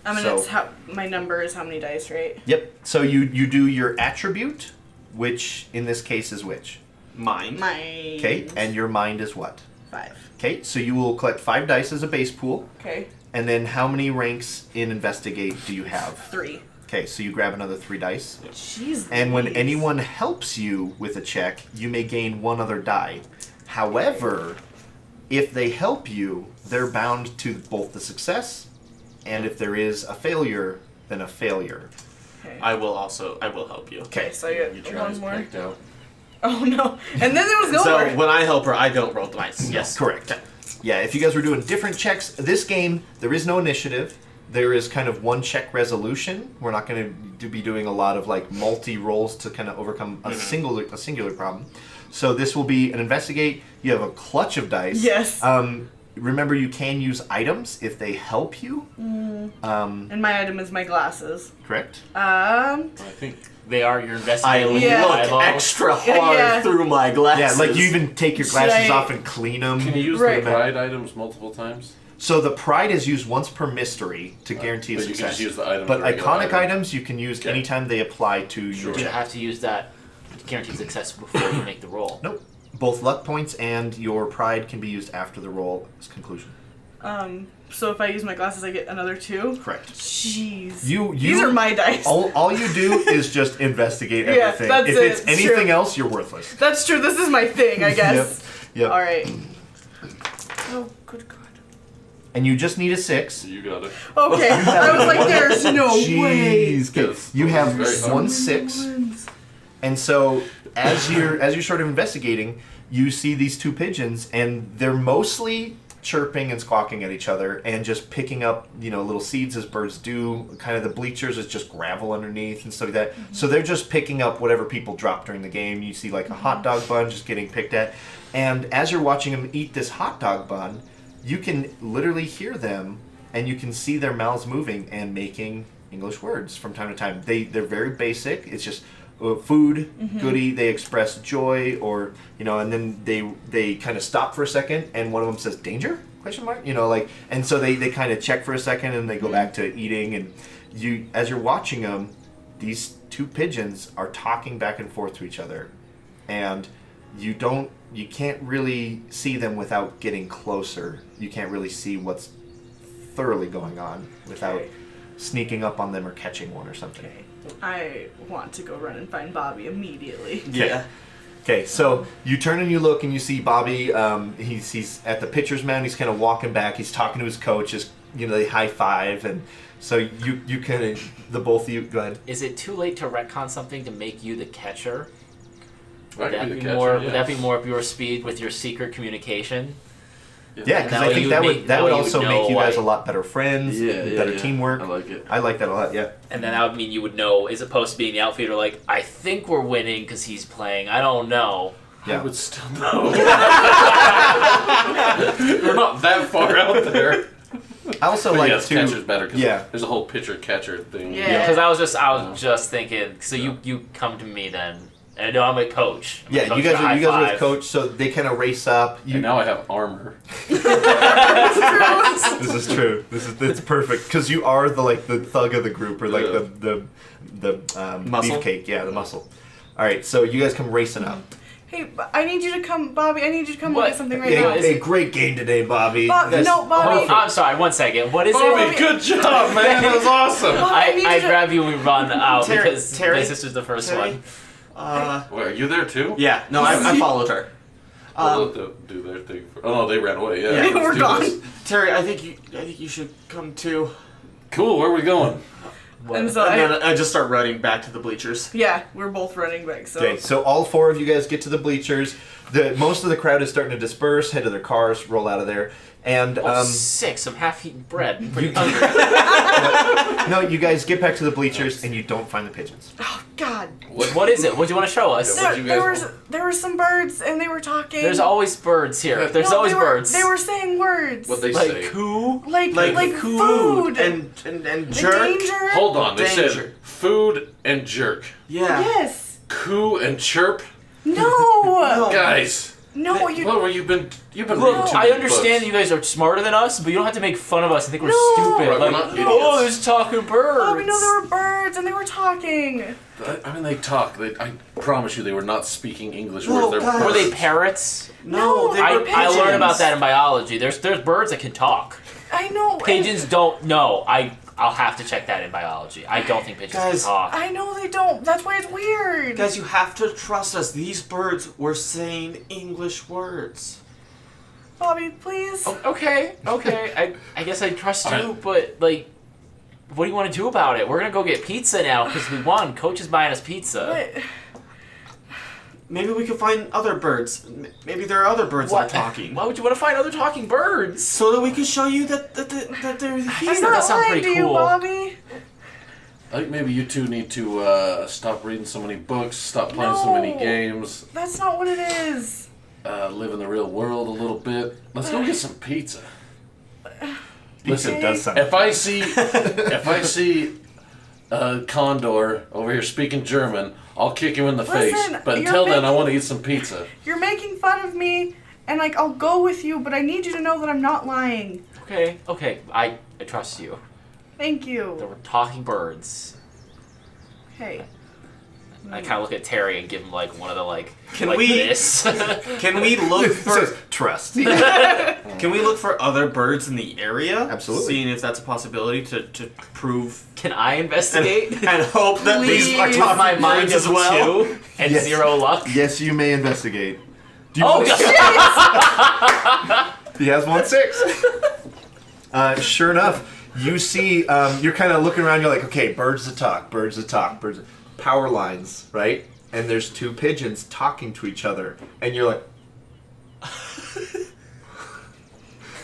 It's how my number is how many dice, right? Yep. So you do your attribute, which in this case is which? Mind. Okay. And your mind is what? 5. Okay. So you will collect 5 dice as a base pool. Okay. And then how many ranks in investigate do you have? 3. Okay. So you grab another 3 dice. Jeez. And when Louise. anyone helps you with a check, you may gain 1 other die. However, if they help you, they're bound to both the success, and if there is a failure, then a failure. Okay. I will help you. Okay. So I Your get try one is more. picked out. Oh no! And then there was no So more. when I help her, I don't roll the dice. Yes. Correct. Yeah, if you guys were doing different checks, this game, there is no initiative. There is kind of one check resolution. We're not going to be doing a lot of like multi-rolls to kind of overcome a singular problem. So this will be an investigate. You have a clutch of dice. Yes. Remember, you can use items if they help you. And my item is my glasses. Correct? I think They are your I investigating. Yeah. look eyeball. extra hard Yeah. through my Yeah, glasses. like you even take your Should glasses I- off and clean them. can you use Right. the pride items multiple times? So the pride is used once per mystery to guarantee a But you can success. just use the items But or regular iconic items. items you can use Okay. anytime they apply to your You check. have to use that guaranteed success before you make the roll. Nope. Both luck points and your pride can be used after the roll's conclusion. So if I use my glasses, I get another 2. Correct. Jeez. These are my dice. All you do is just investigate Yeah, everything. that's if it, it's it's anything true. else, you're worthless. That's true. This is my thing, I guess. Yep. All right. Oh, good God. And you just need a 6. You got it. Okay. I was like, there's no way. Jeez. Okay. Yes. You have Very hard. 1 6. And so as you're sort of investigating, you see these 2 pigeons, and they're mostly chirping and squawking at each other and just picking up, little seeds as birds do. Kind of the bleachers is just gravel underneath and stuff like that. So they're just picking up whatever people drop during the game. You see like a hot dog bun just getting picked at. And as you're watching them eat this hot dog bun, you can literally hear them and you can see their mouths moving and making English words from time to time. They're very basic. It's just food, goodie. They express joy, or and then they kind of stop for a second, and one of them says danger ? And so they kind of check for a second, and they go back to eating. And you, as you're watching them, these 2 pigeons are talking back and forth to each other, and you can't really see them without getting closer. You can't really see what's thoroughly going on without sneaking up on them or catching one or something. I want to go run and find Bobby immediately. Yeah. Okay, so you turn and you look and you see Bobby. He's at the pitcher's mound. He's kind of walking back. He's talking to his coach. They high five, and so you kind of the both of you. Go ahead. Is it too late to retcon something to make you the catcher? I Would can that be be the catcher, more? yes. Would that be more of your speed with your secret communication? Yeah, because That I way think you that would would make- that that would way you also would make you know, guys a like- lot better friends, better teamwork. I like it. I like that a lot. Yeah. And then that would mean you would know, as opposed to being the outfielder, like, I think we're winning because he's playing. I don't know. Yeah. I would still know. We're not that far out there. I also But like yes, to. catcher's better. Cause Yeah. There's a whole pitcher-catcher thing. Yeah. Because I was just thinking. So you come to me then. And I know I'm a coach. I'm a Yeah, coach you guys for are high five. with coach, so they kind of race up. And now I have armor. This is true. It's perfect because you are the thug of the group, or like the Muscle? beefcake. Yeah, the muscle. All right, so you guys come racing up. Hey, I need you to come, Bobby. I need you to come What? look at something right Hey, now. hey, great game today, Bobby. Bobby, no, Bobby. Oh, I'm sorry. 1 second. What is Bobby, it? good job, man. That was awesome. Bobby, I grab you and we run out Terry- because Terry? my sister's the first Terry? one. Wait, are you there too? Yeah, no, I followed her. Well, they'll do their thing. Oh no, they ran away. Yeah, Yeah, let's we're do gone. this. Terry, I think you should come too. Cool. Where are we going? And so And then I just start running back to the bleachers. yeah, we're both running back. So Okay, so all 4 of you guys get to the bleachers. Most of the crowd is starting to disperse, head to their cars, roll out of there, and Oh, 6. I'm half-eaten bread. I'm pretty you- hungry. no, you guys get back to the bleachers and you don't find the pigeons. oh God, What is it? What do you want to show us? What do you guys there were some birds and they were talking. There's always birds here. There's No, always they were, birds. They were saying words. What they like say? coo. like Like food and and jerk. danger. Hold on. They Danger. said food and jerk, Yeah. Yes. coo and chirp. No. Guys, No, you. what were you've been reading Look, too I many understand books. you guys are smarter than us, but you don't have to make fun of us and think we're No. stupid. Right, we're Like, not idiots. oh, there's talking birds. Bobby, no, there were birds and they were talking. I mean, they talk. I promise you, they were not speaking English No, words. They guys. were Were they birds. parrots? No, they I, were I pigeons. learned about that in biology. There's birds that can talk. I know. and- Pigeons don't. No, I'll have to check that in biology. I don't think pigeons Guys, can talk. I know they don't. That's why it's weird. Guys, you have to trust us. These birds were saying English words. Bobby, please. Okay. I guess I trust you, Alright. but like, what do you want to do about it? We're gonna go get pizza now because we won. Coach is buying us pizza. But Maybe we can find other birds. Maybe there are other birds that are talking. Why would you want to find other talking birds? So that we can show you that they're here. That's I'm not- not sounds lying pretty to you, cool. Bobby. I think maybe you two need to stop reading so many books, stop playing so many No. games, That's not what it is. live in the real world a little bit. Let's go get some pizza. Pizza does sound. If I see a condor over here speaking German, I'll kick him in the face. Listen, But you're until then, I making- want to eat some pizza. You're making fun of me, and like I'll go with you, but I need you to know that I'm not lying. Okay. I trust you. Thank There you. were talking birds. Hey. I kind of look at Terry and give him like one of the like. Can like we- this? Can we look It says for trust. Can we look for other birds in the area? Absolutely. Seeing if that's a possibility to prove Can I and, investigate? and hope that these are Please. talking My mind birds is as well. 2 and Yes. 0 luck. Yes, you may investigate. Do you Oh want- God! He has 1-6. Sure enough, you see, you're kind of looking around, you're like, okay, birds that talk, birds that talk, birds. Power lines, right? And there's 2 pigeons talking to each other. And you're like,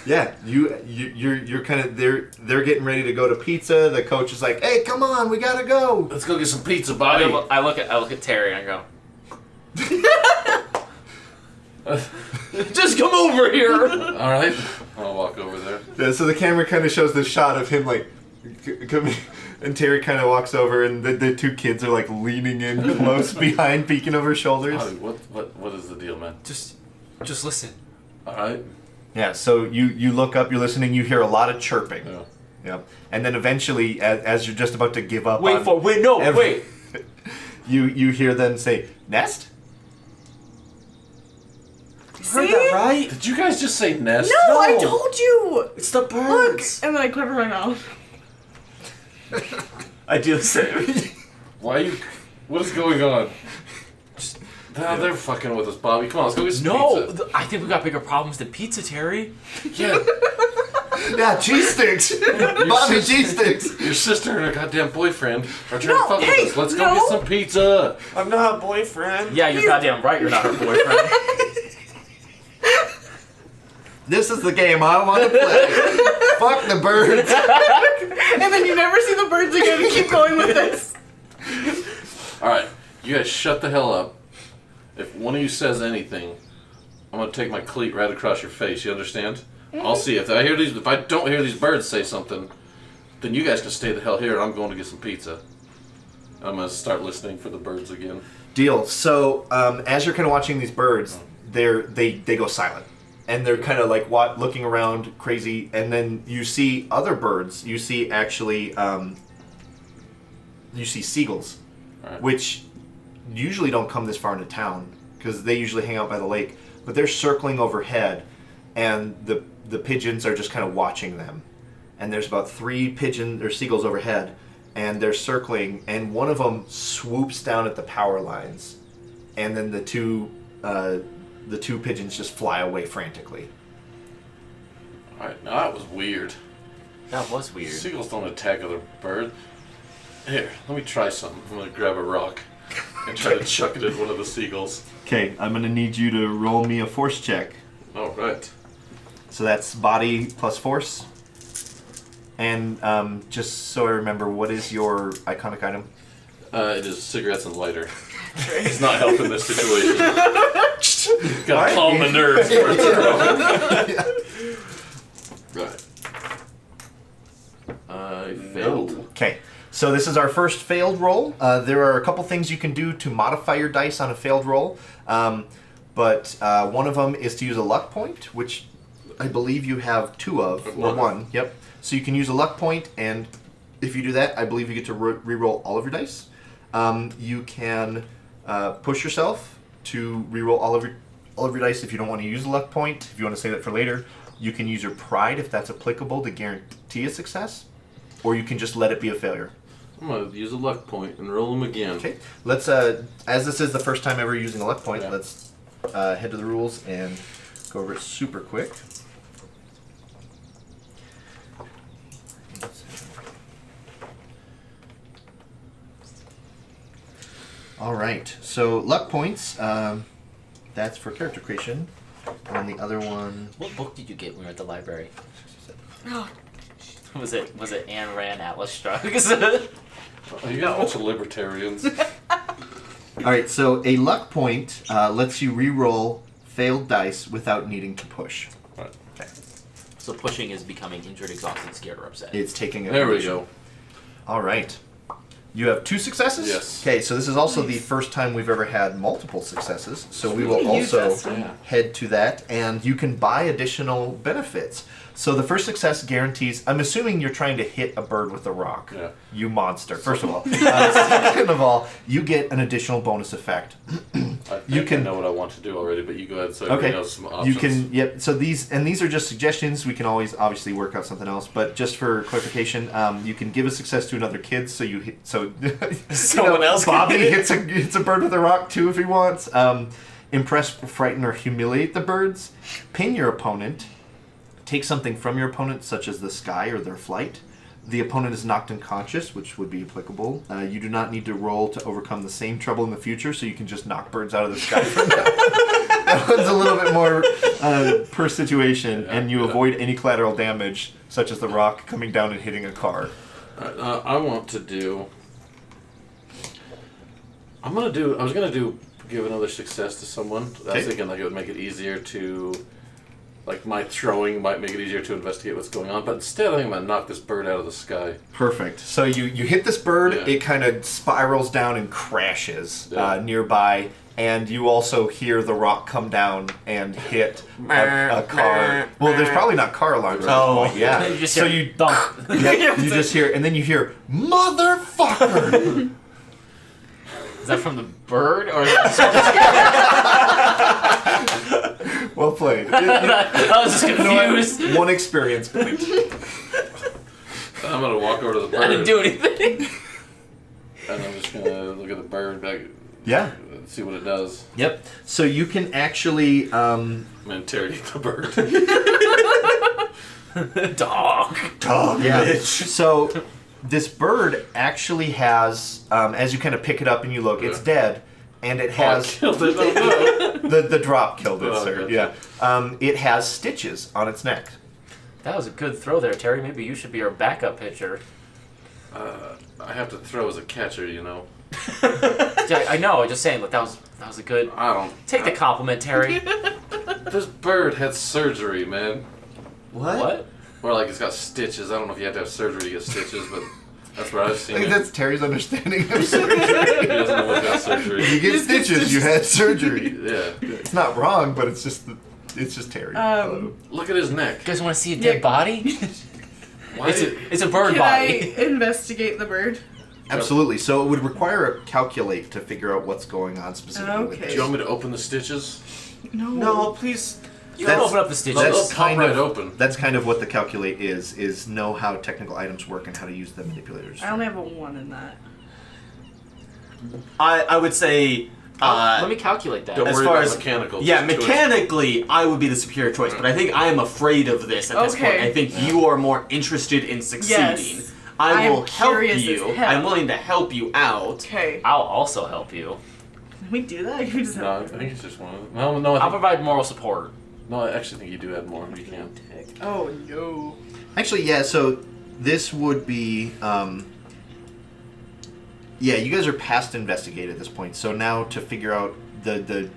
yeah, you're kind of, they're getting ready to go to pizza. The coach is like, hey, come on, we gotta go. Let's go get some pizza, Bobby. I look at Terry and I go. Just come over here. All right, I'll walk over there. Yeah, so the camera kind of shows the shot of him like coming, and Terry kind of walks over, and the 2 kids are like leaning in close behind, peeking over shoulders. Bobby, what is the deal, man? Just listen. All right. Yeah, so you look up, you're listening, you hear a lot of chirping. Yeah. Yeah, and then eventually, as you're just about to give up, Wait. you hear them say nest. Heard See? that right? Did you guys just say nest? No, I No. told you. It's the Look, birds. and then I cover my mouth. I do the same. Why are you? What is going on? They're fucking with us, Bobby. Come on, let's go get some No, pizza. I think we got bigger problems than pizza, Terry. Yeah, Yeah, cheese sticks. Bobby cheese sticks. your sister and her goddamn boyfriend are trying No, to fuck hey, with us. Let's go no. get some pizza. I'm not a boyfriend. Yeah, you're goddamn right. You're not her boyfriend. This is the game I want to play. Fuck the birds. And then you never see the birds again and keep going with this. All right, you guys shut the hell up. If one of you says anything, I'm gonna take my cleat right across your face. You understand? I'll see if I hear these. If I don't hear these birds say something, then you guys can stay the hell here. And I'm going to get some pizza. I'm gonna start listening for the birds again. Deal. So as you're kind of watching these birds, they go silent, and they're kind of like looking around crazy, and then you see other birds. You see actually you see seagulls, Right. which usually don't come this far into town because they usually hang out by the lake, but they're circling overhead, and the pigeons are just kind of watching them. And there's about 3 pigeons or seagulls overhead, and they're circling, and one of them swoops down at the power lines, and then the two pigeons just fly away frantically. Alright, now that was weird. That was weird. Seagulls don't attack other birds. Here, let me try something. I'm gonna grab a rock and try to chuck it at one of the seagulls. Okay, I'm gonna need you to roll me a force check. Alright. So that's body plus force. And just so I remember, what is your iconic item? It is cigarettes and lighter. It's not helping this situation. Gotta calm the nerves before it's Right. I failed. Okay, so this is our first failed roll. There are a couple things you can do to modify your dice on a failed roll, but one of them is to use a luck point, which I believe you have 2 of, or 1. Yep. So you can use a luck point, and if you do that, I believe you get to re-roll all of your dice. You can push yourself to re-roll all of your dice if you don't want to use a luck point. If you want to save that for later, you can use your pride if that's applicable to guarantee a success, or you can just let it be a failure. I'm gonna use a luck point and roll them again. Okay, let's. As this is the first time ever using a luck point, Yeah. let's head to the rules and go over it super quick. All right, so luck points. That's for character creation, and the other one. What book did you get when we were at the library? Oh, Was it Ayn Rand Atlas Shrugs? Oh, you got a bunch of libertarians. All right, so a luck point lets you re-roll failed dice without needing to push. Right. Okay. So pushing is becoming injured, exhausted, scared, or upset. It's taking a There we condition. go. All right. You have 2 successes? Yes. Okay, so this is also the first time we've ever had multiple successes. So we will can use also this one. Yeah. head to that, and you can buy additional benefits. So the first success guarantees. I'm assuming you're trying to hit a bird with a rock. Yeah. You monster. First of all. Second of all, you get an additional bonus effect. I You can- I know what I want to do already, but you go ahead so Okay. everybody knows some options. You can, yep. So these are just suggestions. We can always obviously work out something else, but just for clarification, you can give a success to another kid. So you hit, so Someone else can Bobby hit it. hits a bird with a rock too if he wants. Impress, frighten, or humiliate the birds. Pin your opponent. Take something from your opponent, such as the sky or their flight. The opponent is knocked unconscious, which would be applicable. You do not need to roll to overcome the same trouble in the future, so you can just knock birds out of the sky from that. That one's a little bit more per situation, and you avoid any collateral damage, such as the rock coming down and hitting a car. I want to do. I was gonna give another success to someone. I Okay. was thinking like it would make it easier to, like my throwing might make it easier to investigate what's going on. But instead, I think I'm gonna knock this bird out of the sky. Perfect. So you hit this bird, Yeah. it kind of spirals down and crashes Yeah. nearby, and you also hear the rock come down and hit a car. Well, there's probably not car alarms at this Oh. point. Yeah. You just so hear you thump. Yep, you just hear, and then you hear motherfucker. Is that from the bird or? Well played. I was just confused. One experience point. I'm gonna walk over to the bird. I didn't do anything. And I'm just gonna look at the bird back, Yeah. see what it does. Yep. So you can actually. I'm gonna interrogate the bird. Dog. Yeah. So this bird actually has, as you kind of pick it up and you look, it's dead, and it I has killed it. Oh, no. the drop killed it, Oh, sir. gotcha. Yeah. It has stitches on its neck. That was a good throw there, Terry. Maybe you should be our backup pitcher. I have to throw as a catcher, you know. Yeah, I know. Just saying. Look, that was a good. I don't. Take the compliment, Terry. This bird had surgery, man. What? Or like it's got stitches. I don't know if you have to have surgery to get stitches, but that's what I've I seen. think it. that's Terry's understanding of surgery. He doesn't know what got surgery. You get stitches, you had surgery. Yeah. It's not wrong, but it's just Terry. Look at his neck. You guys want to see a dead body? Why? It's a bird Can body. I investigate the bird? Absolutely. So it would require a calculate to figure out what's going on specifically with Okay. Do you want me to open the stitches? No, please. You can That's- open up the stitches. They'll That's pop kind right of open. That's kind of what the calculate is know how technical items work and how to use the manipulators. I only have a 1 in that. I would say. Let me calculate that. Don't As worry far about as mechanical. Yeah, just do it. mechanically, I would be the superior choice, but I think I am afraid of this at this Okay. point. I think you are more interested in succeeding. Yes. I I'm will help curious you. as hell. I'm willing to help you out. Okay. I'll also help you. Can we do that? Can we just No, I think it's just one of them. No, I'll provide moral support. no, I actually think you do add more. You can. Oh no. Actually, yeah. So this would be. Yeah, you guys are past investigate at this point. So now to figure out the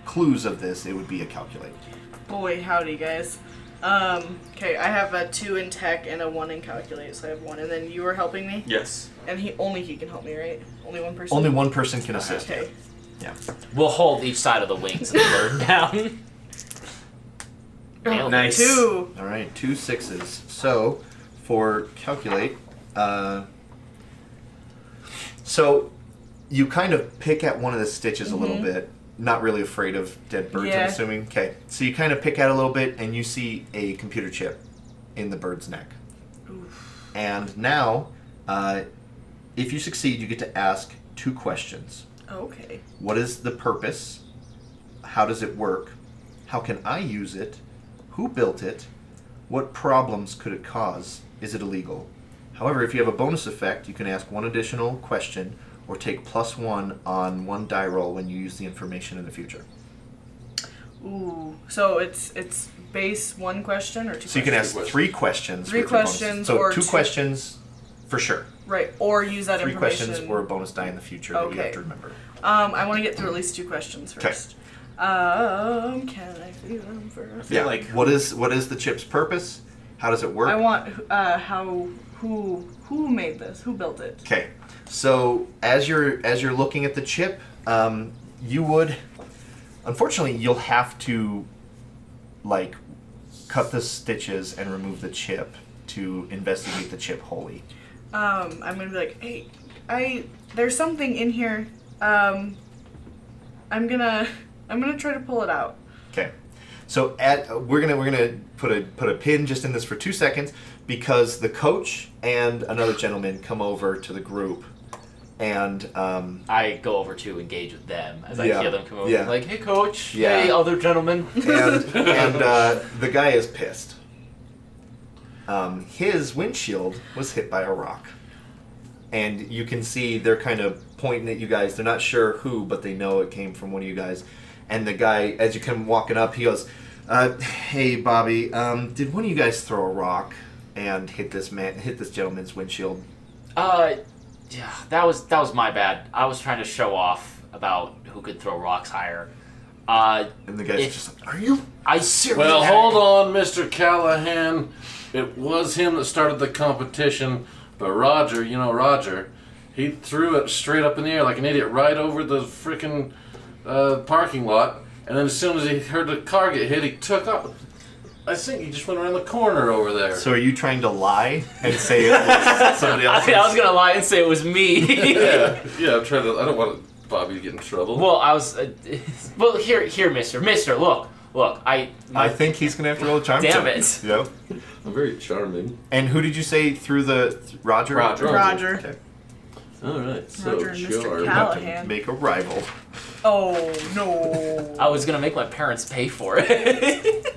clues of this, it would be a calculate. Boy, howdy, guys. Okay, I have a 2 in tech and a 1 in calculate, so I have 1. And then you are helping me? Yes. And he can help me, right? Only one person? Only one person can assist. Okay. Yeah. We'll hold each side of the wings of the bird down. Nailed it. Nice. 2. All right, 2 6s. So for calculate, so you kind of pick at one of the stitches a little bit. Not really afraid of dead birds, Yeah. I'm assuming. Okay, so you kind of pick at it a little bit, and you see a computer chip in the bird's neck. Oof. And now, if you succeed, you get to ask 2 questions. Okay. What is the purpose? How does it work? How can I use it? Who built it? What problems could it cause? Is it illegal? However, if you have a bonus effect, you can ask 1 additional question or take +1 on 1 die roll when you use the information in the future. Ooh. So it's base 1 question or 2 questions? So you can ask questions. 3 questions. 3 with your bonuses. questions so or 2 two- questions for sure. Right, or use that 3 information. questions or a bonus die in the future that you have Okay. to remember. I want to get through at least 2 questions first. Can I do them first? feel like- what is the chip's purpose? How does it work? I want who made this? Who built it? Okay, so as you're looking at the chip, you would, unfortunately, you'll have to, like, cut the stitches and remove the chip to investigate the chip wholly. I'm gonna be like, hey, there's something in here. I'm gonna try to pull it out. Okay, so we're gonna put a pin just in this for 2 seconds because the coach and another gentleman come over to the group, and I go over to engage with them as I Yeah. hear them come over. Yeah. Like, hey, coach. Yeah. Hey, other gentlemen. the guy is pissed. His windshield was hit by a rock. And you can see they're kind of pointing at you guys. They're not sure who, but they know it came from one of you guys. And the guy, as you come walking up, he goes, hey, Bobby, did one of you guys throw a rock and hit this gentleman's windshield? Yeah, that was my bad. I was trying to show off about who could throw rocks higher. And the guy's just like, are you serious? Well, hold on, Mr. Callahan. It was him that started the competition, but Roger, he threw it straight up in the air like an idiot right over the frickin' parking lot, and then as soon as he heard the car get hit, he took off. I think he just went around the corner over there. So are you trying to lie and say it was somebody else? I was gonna lie and say it was me. yeah, I'm trying to. I don't want Bobby to get in trouble. Well, I was. Well, here, Mister, look. I think he's gonna have to roll a charm Damn check. it. Yep. I'm very charming. And who did you say through the Roger? Roger. Okay. All right, so Roger and Mr. charm. Callahan. Make a rival. Oh no. I was gonna make my parents pay for it.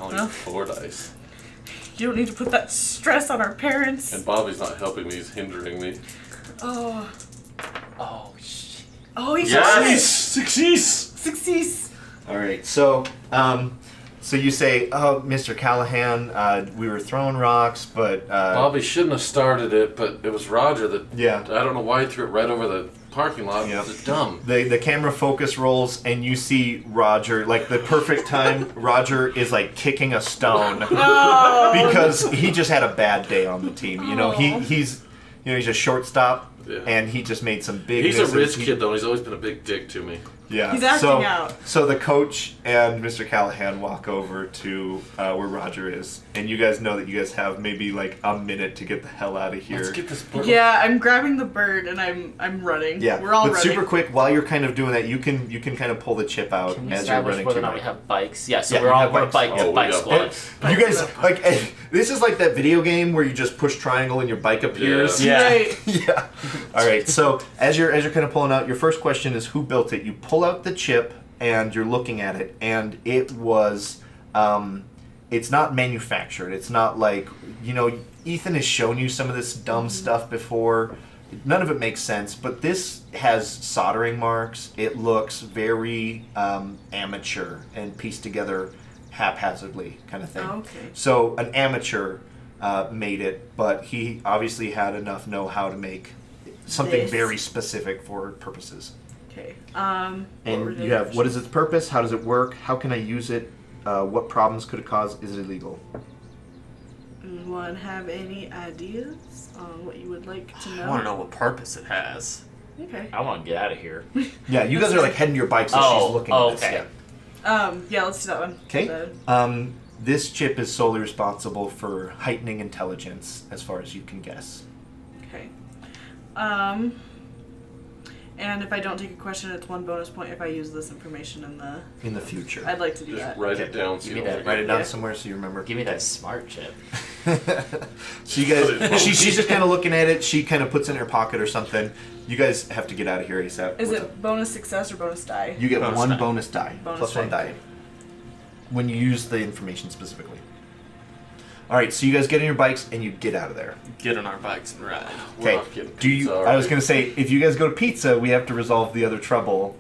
Only Well. 4 dice. You don't need to put that stress on our parents. And Bobby's not helping me; he's hindering me. Oh. Oh shit. Oh, he Yes, success. Success. All right. So, So you say, "Oh, Mr. Callahan, we were throwing rocks, but Bobby shouldn't have started it, but it was Roger that. Yeah. I don't know why he threw it right over the parking lot. Yeah. It was dumb. the camera focus rolls, and you see Roger, like the perfect time. Roger is like kicking a stone because he just had a bad day on the team. You know, he's a shortstop, and he just made some big. He's misses. a rich kid though. And he's always been a big dick to me. Yeah, He's acting out. So the coach and Mr. Callahan walk over to where Roger is, and you guys know that you guys have maybe like a minute to get the hell out of here. Let's get this bird. Yeah, I'm grabbing the bird and I'm running. Yeah, we're all but running. super quick. While you're kind of doing that, you can kind of pull the chip out Can we as you're establish running whether or to not we it. have bikes? Yeah, so Yeah, we're you all have we're a bikes. bike, Oh, we bike got squad. bikes. You guys like this is like that video game where you just push triangle and your bike appears. Yeah. Right. Yeah. All right. So as you're kind of pulling out, your first question is who built it. You pull out the chip and you're looking at it, and it was, it's not manufactured. It's not like Ethan has shown you some of this dumb stuff before. None of it makes sense, but this has soldering marks. It looks very amateur and pieced together haphazardly, kind of thing. Okay. So an amateur made it, but he obviously had enough know-how to make something This. very specific for purposes. Okay. And you have, what is its purpose? How does it work? How can I use it? What problems could it cause? Is it illegal? Anyone have any ideas on what you would like to know? I want to know what purpose it has. Okay. I want to get out of here. Yeah, you guys are like heading to your bikes as Oh, she's looking oh, at this. okay. Yeah, let's do that one. Okay. This chip is solely responsible for heightening intelligence, as far as you can guess. Okay. And if I don't take a question, it's 1 bonus point if I use this information In the future. I'd like to do Just that. write it down. So Give you me don't that. forget. Write it down Yeah. somewhere so you remember. Give me that smart chip. So you guys, she's just kind of looking at it. She kind of puts it in her pocket or something. You guys have to get out of here ASAP. Is What's it up? bonus success or bonus die? You get Bonus one die. bonus die, Bonus plus one die. die, when you use the information specifically. All right, so you guys get on your bikes and you get out of there. Get on our bikes and ride. We're Okay. not getting Do you? pizza, I was are gonna say, if you guys go to pizza, we have to resolve the other trouble.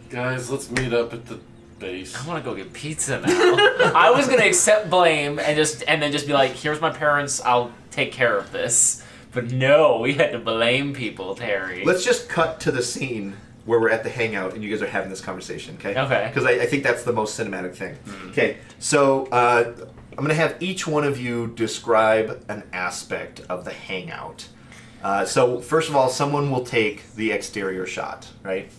we? Guys, let's meet up at the base. I want to go get pizza now. I was gonna accept blame and then just be like, "Here's my parents. I'll take care of this." But no, we had to blame people, Terry. Let's just cut to the scene where we're at the hangout and you guys are having this conversation, okay? Okay. Because I think that's the most cinematic thing. Okay, so I'm going to have each one of you describe an aspect of the hangout. So first of all, someone will take the exterior shot, right?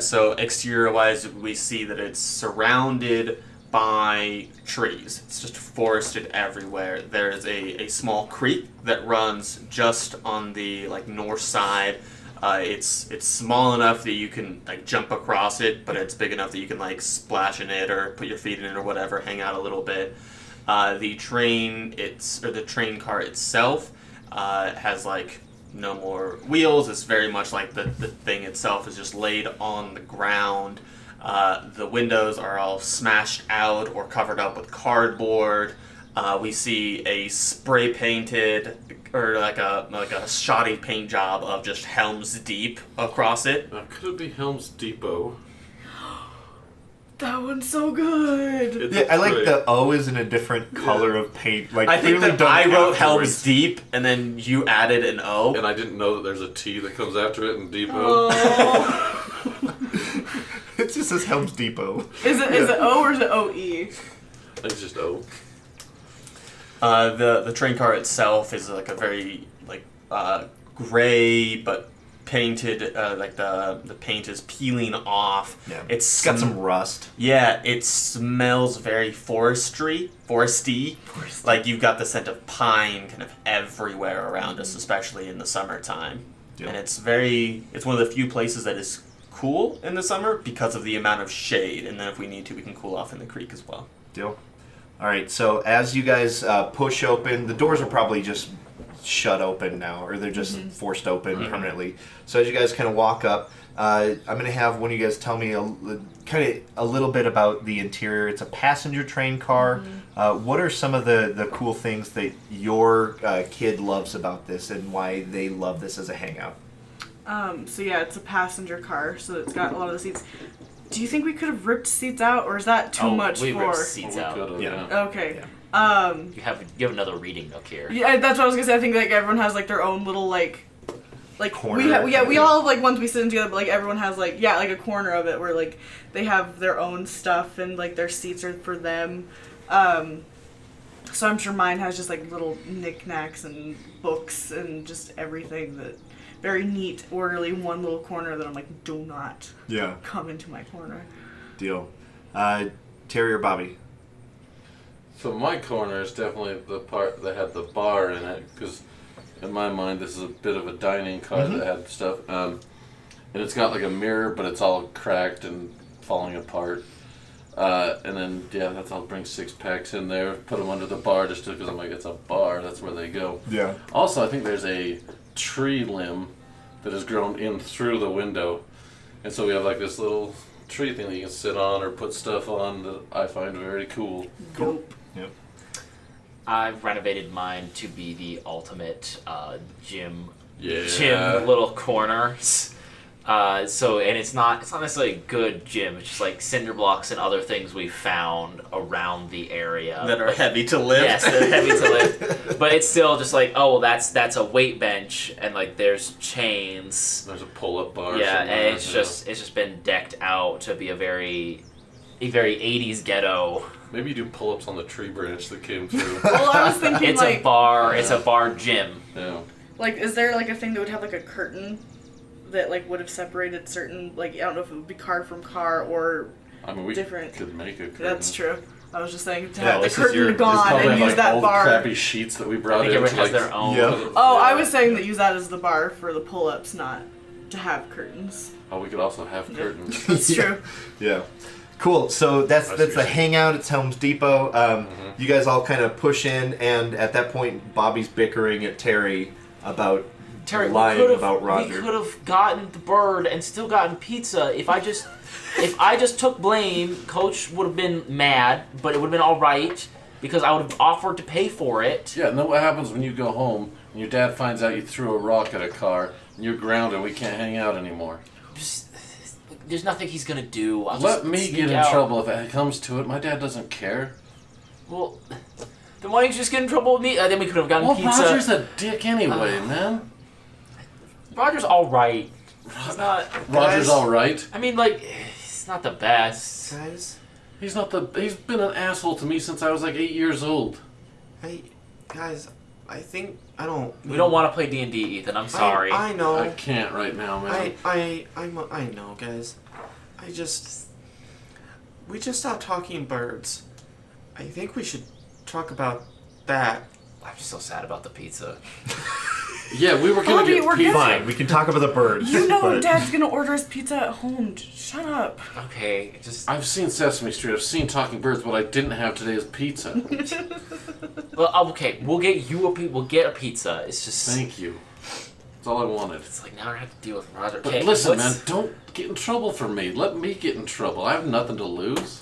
So exterior-wise, we see that it's surrounded by trees. It's just forested everywhere. There's a small creek that runs just on the north side. It's small enough that you can jump across it, but it's big enough that you can splash in it or put your feet in it or whatever, hang out a little bit. The train car itself has no more wheels. It's very much like the thing itself is just laid on the ground. The windows are all smashed out or covered up with cardboard. We see a spray painted or like a shoddy paint job of just Helm's Deep across it. Could it be Helm's Depot? That one's so good. It Yeah, looks I like great. the O is in a different color of paint. I think clearly that done I wrote afterwards. Helm's Deep and then you added an O. And I didn't know that there's a T that comes after it in Depot. Oh. It just says Helm's Depot. Is it O or is it OE? I think it's just O. The train car itself is a very gray but painted the paint is peeling off. Yeah. It's got some rust. Yeah, it smells very foresty. Like you've got the scent of pine kind of everywhere around us, especially in the summertime. Yeah. And it's one of the few places that is cool in the summer because of the amount of shade. And then if we need to, we can cool off in the creek as well. Deal. All right, so as you guys push open, the doors are probably just shut open now, or they're just forced open permanently. So as you guys kind of walk up, I'm going to have one of you guys tell me a little bit about the interior. It's a passenger train car. What are some of the cool things that your kid loves about this and why they love this as a hangout? So yeah, it's a passenger car, so it's got a lot of the seats. Do you think we could have ripped seats out, or is that too much we for? ripped seats out. Could've, Yeah. Okay. Yeah. You have another reading nook here. Yeah, that's what I was gonna say. I think like everyone has like their own little like Corner. we all have like ones we sit in together, but like everyone has like like a corner of it where like they have their own stuff and like their seats are for them. So I'm sure mine has just like little knickknacks and books and just everything that very neat, orderly, one little corner that I'm like, do not come into my corner. Deal. Terry or Bobby? So my corner is definitely the part that had the bar in it, because in my mind this is a bit of a dining car that had stuff. And it's got like a mirror, but it's all cracked and falling apart. And then, I'll bring 6-packs in there, put them under the bar just because I'm like, it's a bar, that's where they go. Yeah. Also, I think there's a tree limb that has grown in through the window. And so we have like this little tree thing that you can sit on or put stuff on that I find very cool. Dope. Yep. I've renovated mine to be the ultimate gym Yeah. little corners. And it's not necessarily a good gym. It's just like cinder blocks and other things we found around the area That are heavy to lift. Yes, they're heavy to lift. But it's still just like, oh, well, that's a weight bench, and like there's chains. There's a pull-up bar. Yeah, somewhere, and it's just been decked out to be a very 80s ghetto. Maybe you do pull-ups on the tree branch that came through. Well, I was thinking It's like a bar. It's a bar gym. Yeah. like is there like a thing that would have like a curtain that like would have separated certain like I don't know if it would be car from car or I mean, we different. could make a curtain. That's true. I was just saying to Yeah, have the this is curtain your- gone Probably and have, use like, that old bar. crappy sheets that we I brought think in. everyone to, has like, their own. Yeah. Oh, I was saying that use that as the bar for the pull-ups, not to have curtains. Oh, we could also have curtains. That's true. Yeah. Cool. So that's what the you're saying. hangout. It's Helm's Depot. You guys all kind of push in, and at that point, Bobby's bickering at Terry about lying about Roger. We could have gotten the bird and still gotten pizza if I just took blame. Coach would have been mad, but it would have been all right because I would have offered to pay for it. Yeah, and then what happens when you go home and your dad finds out you threw a rock at a car and you're grounded, we can't hang out anymore. There's nothing he's gonna do. I'll Let just me sneak get in out. trouble if it comes to it. My dad doesn't care. Well, then why didn't you just get in trouble with me? Then we could have gotten Well, pizza. Roger's a dick anyway, man. Roger's all right. He's not. Roger's all right. I mean, like, he's not the best. Guys, He's not the. He's been an asshole to me since I was like 8 years old. I think I don't. We don't want to play D&D, Ethan. I'm sorry. I know. I can't right now, man. I know, guys. We just stopped talking birds. I think we should talk about that. I'm so sad about the pizza. Yeah, we were gonna Bobby, get we're pizza. Fine, we can talk about the birds. You know but- Dad's gonna order his pizza at home. Shut up. Okay, just I've seen Sesame Street. I've seen Talking Birds. What I didn't have today is pizza. well, okay. We'll get you we'll get a pizza. It's just Thank you. That's all I wanted. it's like now I have to deal with Roger. But Okay, listen, man, what's- don't get in trouble for me. Let me get in trouble. I have nothing to lose.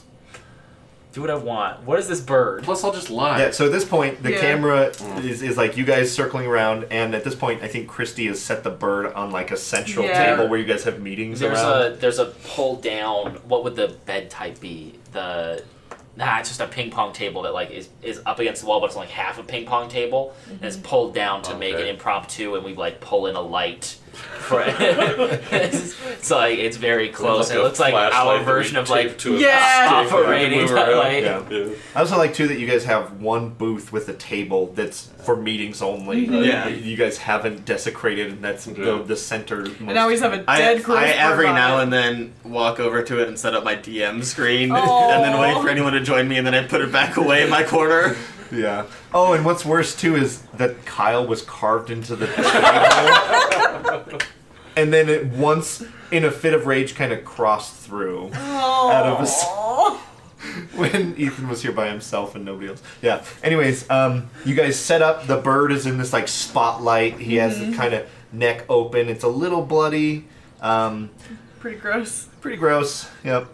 do what I want. What is this bird? Plus, I'll just lie. Yeah, so at this point, the Yeah. camera is like you guys circling around, and at this point, I think Christy has set the bird on like a central Yeah. table where you guys have meetings There's around. there's a pull down. What would the bed type be? It's just a ping pong table that like is up against the wall, but it's like half a ping pong table, and it's pulled down to make it Okay. impromptu, and we like pull in a light. For it's like it's very close. Like It a looks like flashlight our that version we of like tape to a Yeah. stick operating when we were that out. light. Yeah. Yeah. I also like too that you guys have one booth with a table that's for meetings only. Yeah. You guys haven't desecrated, and that's the center. And now we just have a dead gross I every bird now on it. and then walk over to it and set up my DM screen Aw. and then wait for anyone to join me and then I put it back away in my corner. Yeah. Oh, and what's worse too is that Kyle was carved into the table, and then it once, in a fit of rage, kind of crossed through out of us when Ethan was here by himself and nobody else. Yeah. Anyways, you guys set up. The bird is in this like spotlight. He has the kind of neck open. It's a little bloody. Pretty gross. Pretty gross. Yep.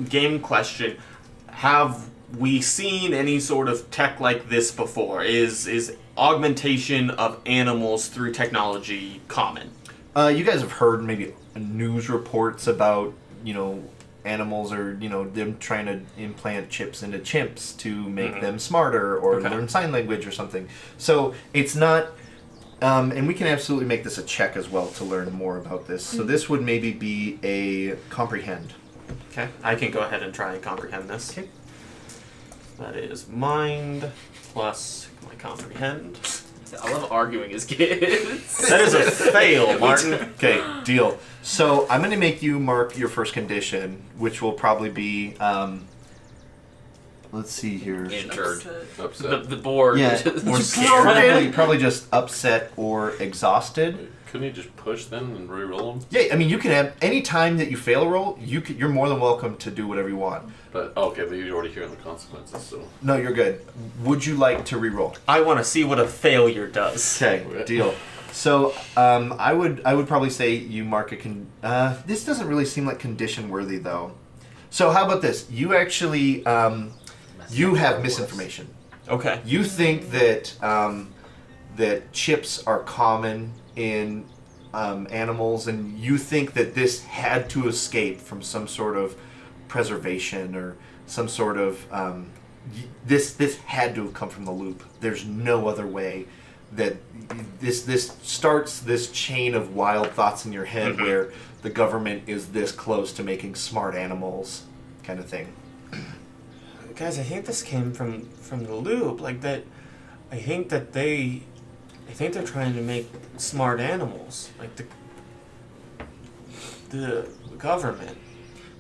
Game question, have we seen any sort of tech like this before? Is augmentation of animals through technology common? You guys have heard maybe news reports about animals or them trying to implant chips into chimps to make them smarter or learn sign language or something. So it's not, and we can absolutely make this a check as well to learn more about this. So this would maybe be a comprehend. Okay, I can go ahead and try and comprehend this. Okay. That is mind plus my comprehend. I love arguing as kids. That is a fail, Martin. Okay, deal. So I'm going to make you mark your first condition, which will probably be, let's see here. Injured. Upset. The board. Yeah, Or scared. probably just upset or exhausted. Couldn't you just push them and re-roll them? Yeah, I mean, you can have any time that you fail a roll. You're more than welcome to do whatever you want. But okay, but you're already hearing the consequences, so. No, you're good. Would you like to re-roll? I want to see what a failure does. Okay, deal. So I would probably say you mark a this doesn't really seem like condition worthy though. So how about this? You actually you have misinformation. Okay. You think that that chips are common in animals, and you think that this had to escape from some sort of preservation or some sort of this had to have come from the loop. There's no other way that this starts this chain of wild thoughts in your head where the government is this close to making smart animals kind of thing. Guys, I think this came from the loop. Like that, I think they're trying to make smart animals. Like the government.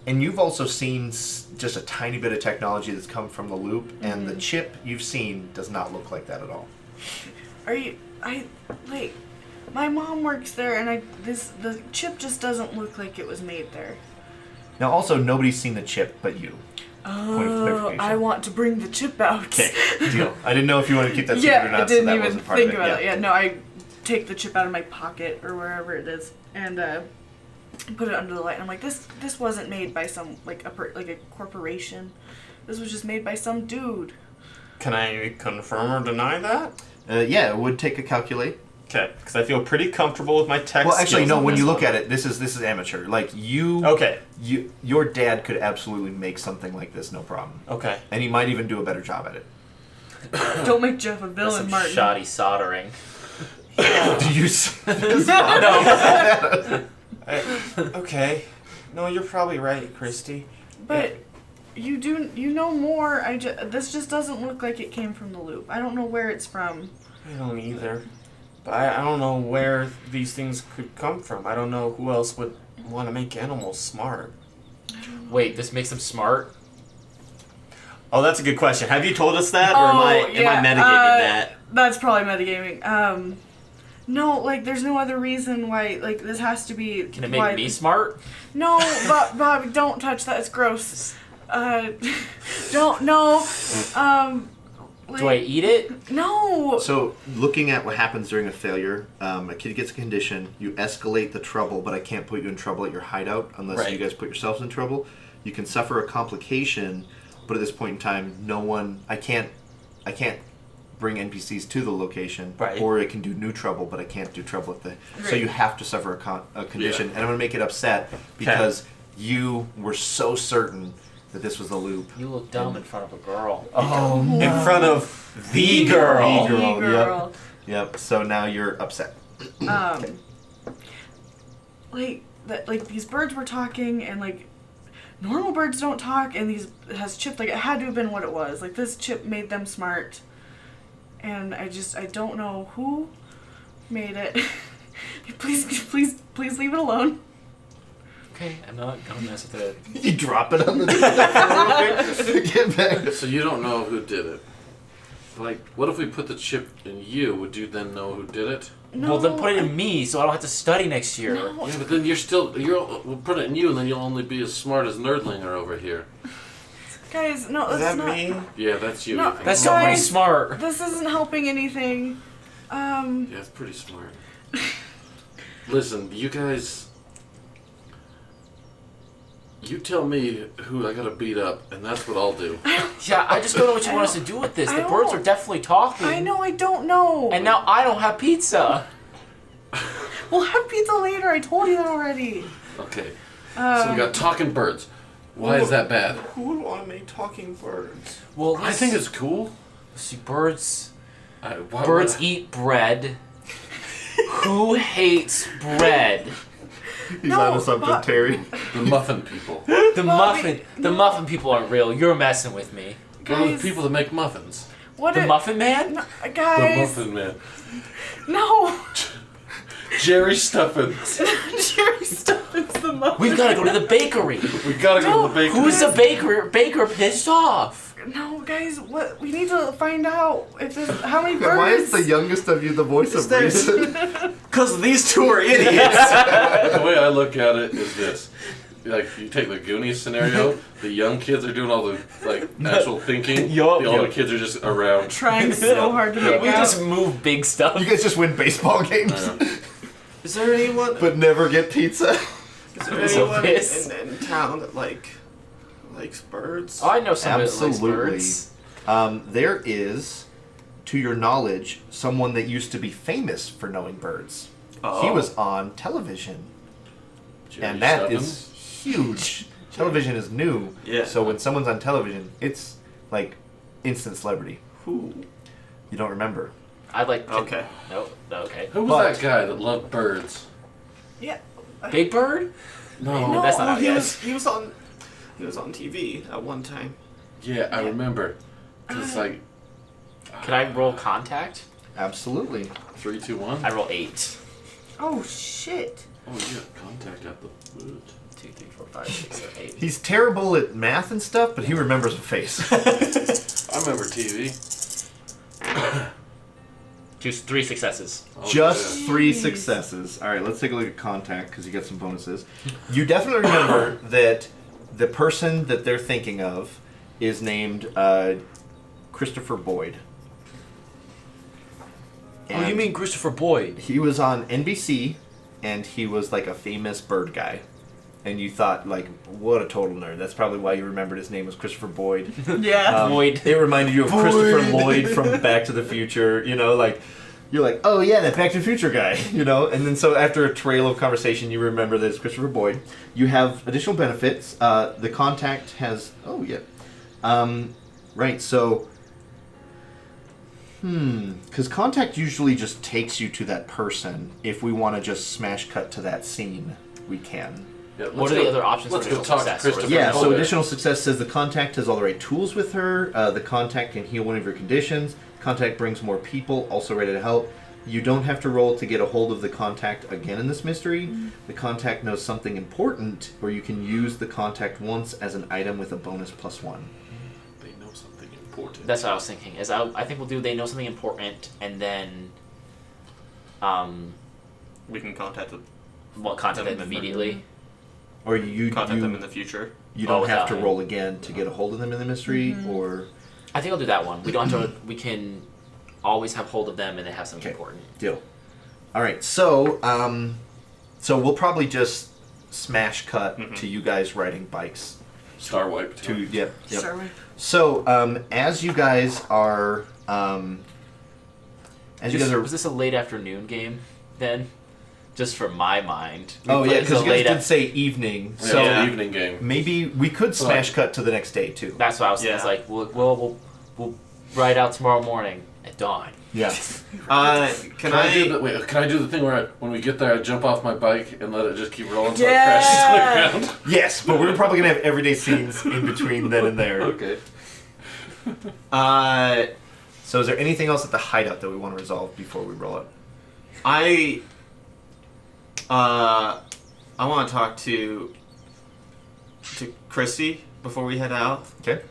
And you've also seen just a tiny bit of technology that's come from the loop, and the chip you've seen does not look like that at all. My mom works there, and the chip just doesn't look like it was made there. Now, also, nobody's seen the chip but you. Point of Oh, clarification. I want to bring the chip out. Okay, deal. I didn't know if you want to keep that secret or Yeah, not, I didn't so that even wasn't part think of it. about it. Yeah, no, I take the chip out of my pocket or wherever it is, and put it under the light. And I'm like, this wasn't made by some like a corporation. This was just made by some dude. Can I confirm or deny that? Yeah, it would take a calculate. Okay, because I feel pretty comfortable with my text. Well, actually, skills no. on When this you look one. at it, this is amateur. Like you. Okay. Your dad could absolutely make something like this, no problem. Okay. And he might even do a better job at it. Don't make Jeff a That's villain, some Martin. shoddy soldering. Do you see this? Okay. No, you're probably right, Christy. But you know more. This just doesn't look like it came from the loop. I don't know where it's from. I don't either. But I don't know where these things could come from. I don't know who else would want to make animals smart. Wait, this makes them smart? Oh, that's a good question. Have you told us that, or am I metagaming that? That's probably metagaming. No, like there's no other reason why. Like this has to be. Can it make me smart? No, Bob, don't touch that. It's gross. Don't no. Do I eat it? No. So, looking at what happens during a failure, a kid gets a condition, you escalate the trouble, but I can't put you in trouble at your hideout unless you guys put yourselves in trouble. You can suffer a complication, but at this point in time, I can't bring NPCs to the location, or it can do new trouble, but I can't do trouble at the... So you have to suffer a condition, and I'm going to make it upset because you were so certain that this was the loop. You look dumb in front of a girl. Oh, no. In front of the girl. The girl, The girl. Yep. So now you're upset. Like these birds were talking, and like normal birds don't talk, and it has chips. Like it had to have been what it was. Like this chip made them smart, and I don't know who made it. please leave it alone. Okay, I'm not gonna mess with it. You drop it on the get back. So you don't know who did it. Like, what if we put the chip in you? Would you then know who did it? No, Well, then put it in me so I don't have to study next year. No. Yeah, but then we'll put it in you, and then you'll only be as smart as Nerdlinger over here. Guys, no, Is that's that not. me? Yeah, that's you. No, Ethan. That's not pretty Guys. smart. This isn't helping anything. Yeah, it's pretty smart. Listen, you guys. You tell me who I gotta beat up, and that's what I'll do. Yeah, I just don't know what you want us to do with this. I The don't- birds are definitely talking. I know, I don't know. And now I don't have pizza. We'll have pizza later. I told you that already. Okay. So we got talking birds. Why is that bad? Who would want to make talking birds? Well, I think it's cool. see, birds Birds eat bread. Who hates bread? He's No, on something, but- Terry. The muffin people. The muffin people aren't real. You're messing with me. What are the Guys, people that make muffins? what The if- Muffin Man? No, The guys, muffin man. no. Jerry Stuffins. Jerry Stuffins the muffin. We've got to go to the bakery. We gotta go to the bakery. Who's the baker pissed off? No, guys, what we need to find out if there's how many birds. Why is the youngest of you the voice of reason? Because these two are idiots. The way I look at it is this. Like, you take the Goonies scenario, the young kids are doing all the, like, actual thinking. Yup. The older kids are just around. trying so hard to make We out? just move big stuff. You guys just win baseball games, Is there anyone? but never get pizza. Is there So anyone pissed. in town that likes birds? Oh, I know somebody that likes Absolutely. birds. There is, to your knowledge, someone that used to be famous for knowing birds. Oh. He was on television, Jerry and that Stuffins. is huge. Television is new, Yeah. so when someone's on television, it's like instant celebrity. Who? You don't remember? I'd like to... Okay. No, okay. Who was But- that guy that loved birds? Yeah. Big Bird? No. That's not Oh, how it is. he was on TV at one time. Yeah, I remember. Cause like Can I roll contact? Absolutely. 3, 2, 1. I roll 8. Oh shit. Oh yeah, contact at the foot. 2, 3, 4, 5, 6, 7, 8. He's terrible at math and stuff, but he remembers a face. I remember TV. 3 successes. Oh, Just yeah. 3 Jeez. successes. All right, let's take a look at contact because you get some bonuses. You definitely remember that the person that they're thinking of is named Christopher Boyd. Oh, you And mean Christopher Boyd? he was on NBC, and he was like a famous bird guy. And you thought, like, what a total nerd. That's probably why you remembered his name was Christopher Boyd. Yeah. Boyd. It reminded you of Christopher Lloyd from Back to the Future. You know, like, you're like, oh yeah, that Back to the Future guy. You know, and then so after a trail of conversation, you remember that it's Christopher Boyd. You have additional benefits. The contact has, oh yeah. Right, so, because contact usually just takes you to that person. If we want to just smash cut to that scene, we can. Yeah, let's What are go- the other options Let's for go additional talk to success? Or is Christopher. it- Yeah, so Boyd. additional success says the contact has all the right tools with her. The contact can heal one of your conditions. Contact brings more people, also ready to help. You don't have to roll to get a hold of the contact again in this mystery. The contact knows something important, or you can use the contact once as an item with a bonus +1. They know something important. That's what I was thinking. Is I think we'll do they know something important, and then We can contact them. we'll contact them Them immediately. Or you Contact them in the future. you don't have without to him. roll again to get a hold of them in the mystery, or I think I'll do that one. We don't have to. We can always have hold of them, and they have something Okay. important. deal. All right, so we'll probably just smash cut to you guys riding bikes. Star Wipe. To yep. Sorry. So, as you guys are, as you guys are, Was this a late afternoon game then? Just for my mind. We oh played yeah, this because a you guys late did af- say evening, Yeah, so it's an evening game. maybe we could smash cut to the next day too. That's what I was saying. Yeah. It's like we'll ride out tomorrow morning at dawn. Yeah. Can I? Can I do the thing where when we get there, I jump off my bike and let it just keep rolling so Yeah. it crashes to the ground? Yes, but we're probably gonna have everyday scenes in between then and there. Okay. So, is there anything else at the hideout that we want to resolve before we roll up? I want to talk to Christy before we head out. Okay.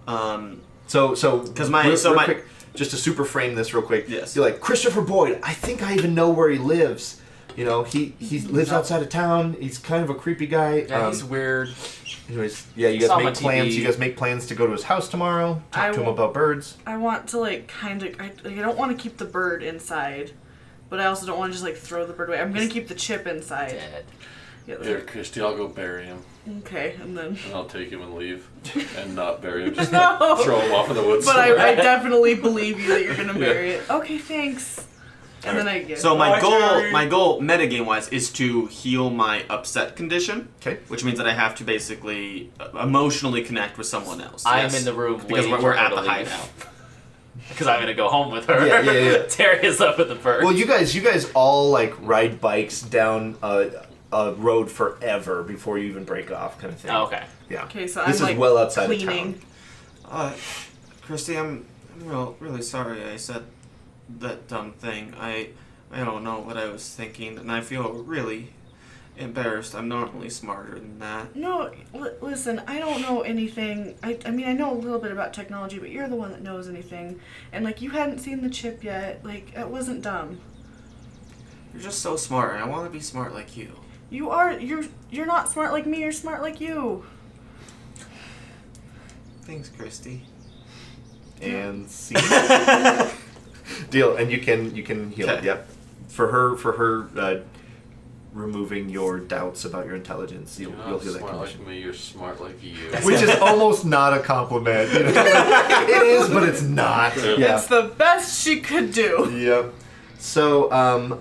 Um, So, 'Cause my- real- so real my- quick, just to super frame this real quick. Yes. You're like Christopher Boyd. I think I even know where he lives. You know, he lives outside of town. He's kind of a creepy guy. Yeah, he's weird. Anyways, yeah, you guys Saw him make on plans. TV. You guys make plans to go to his house tomorrow. Talk I to him will- about birds. I want to like kind of. I don't want to keep the bird inside, but I also don't want to just like throw the bird away. I'm gonna keep the chip inside. Dead. Yeah, Here, Christy, I'll go bury him, okay, and then. and I'll take him and leave, and not bury him. Just No. throw him off in the woods. But somewhere. I definitely believe you that you're gonna bury it. Okay, thanks. And then I get. So my turn. goal, metagame wise, is to heal my upset condition. Okay. Which means that I have to basically emotionally connect with someone else. I'm Yes. in the room Because waiting we're for at her the to leave. hideout. Because I'm gonna go home with her. Yeah. Terry is up with the bird. Well, you guys all like ride bikes down a road forever before you even break off, kind of thing. Oh, okay. Yeah. Okay, so this I'm is like well outside cleaning. of town. Christy, I'm really sorry I said that dumb thing. I don't know what I was thinking, and I feel really embarrassed. I'm normally smarter than that. No, listen, I don't know anything. I mean, I know a little bit about technology, but you're the one that knows anything. And, like, you hadn't seen the chip yet. Like, it wasn't dumb. You're just so smart, and I want to be smart like you. You are. You're not smart like me. You're smart like you. Thanks, Christy. And see. Deal, and you can heal it. Okay. Yep. For her removing your doubts about your intelligence, you'll You're not heal that smart condition. like me, you're smart like you. Which is almost not a compliment. You know? It is, but it's not. Yeah. It's the best she could do. Yep. So,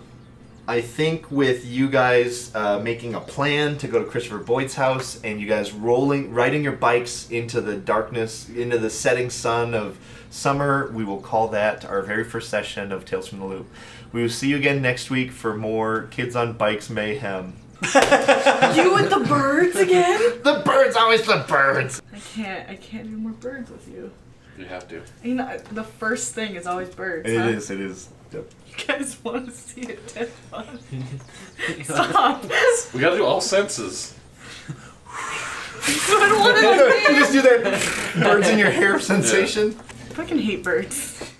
I think with you guys making a plan to go to Christopher Boyd's house and you guys riding your bikes into the darkness, into the setting sun of summer, we will call that our very first session of Tales from the Loop. We will see you again next week for more Kids on Bikes mayhem. You and the birds again? The birds, always the birds! I can't do more birds with you. You have to. You know, the first thing is always birds. It huh? is. Yep. You guys want to see a dead body? Stop. We gotta do all senses. I don't want to You just do that birds in your hair sensation. I fucking hate birds.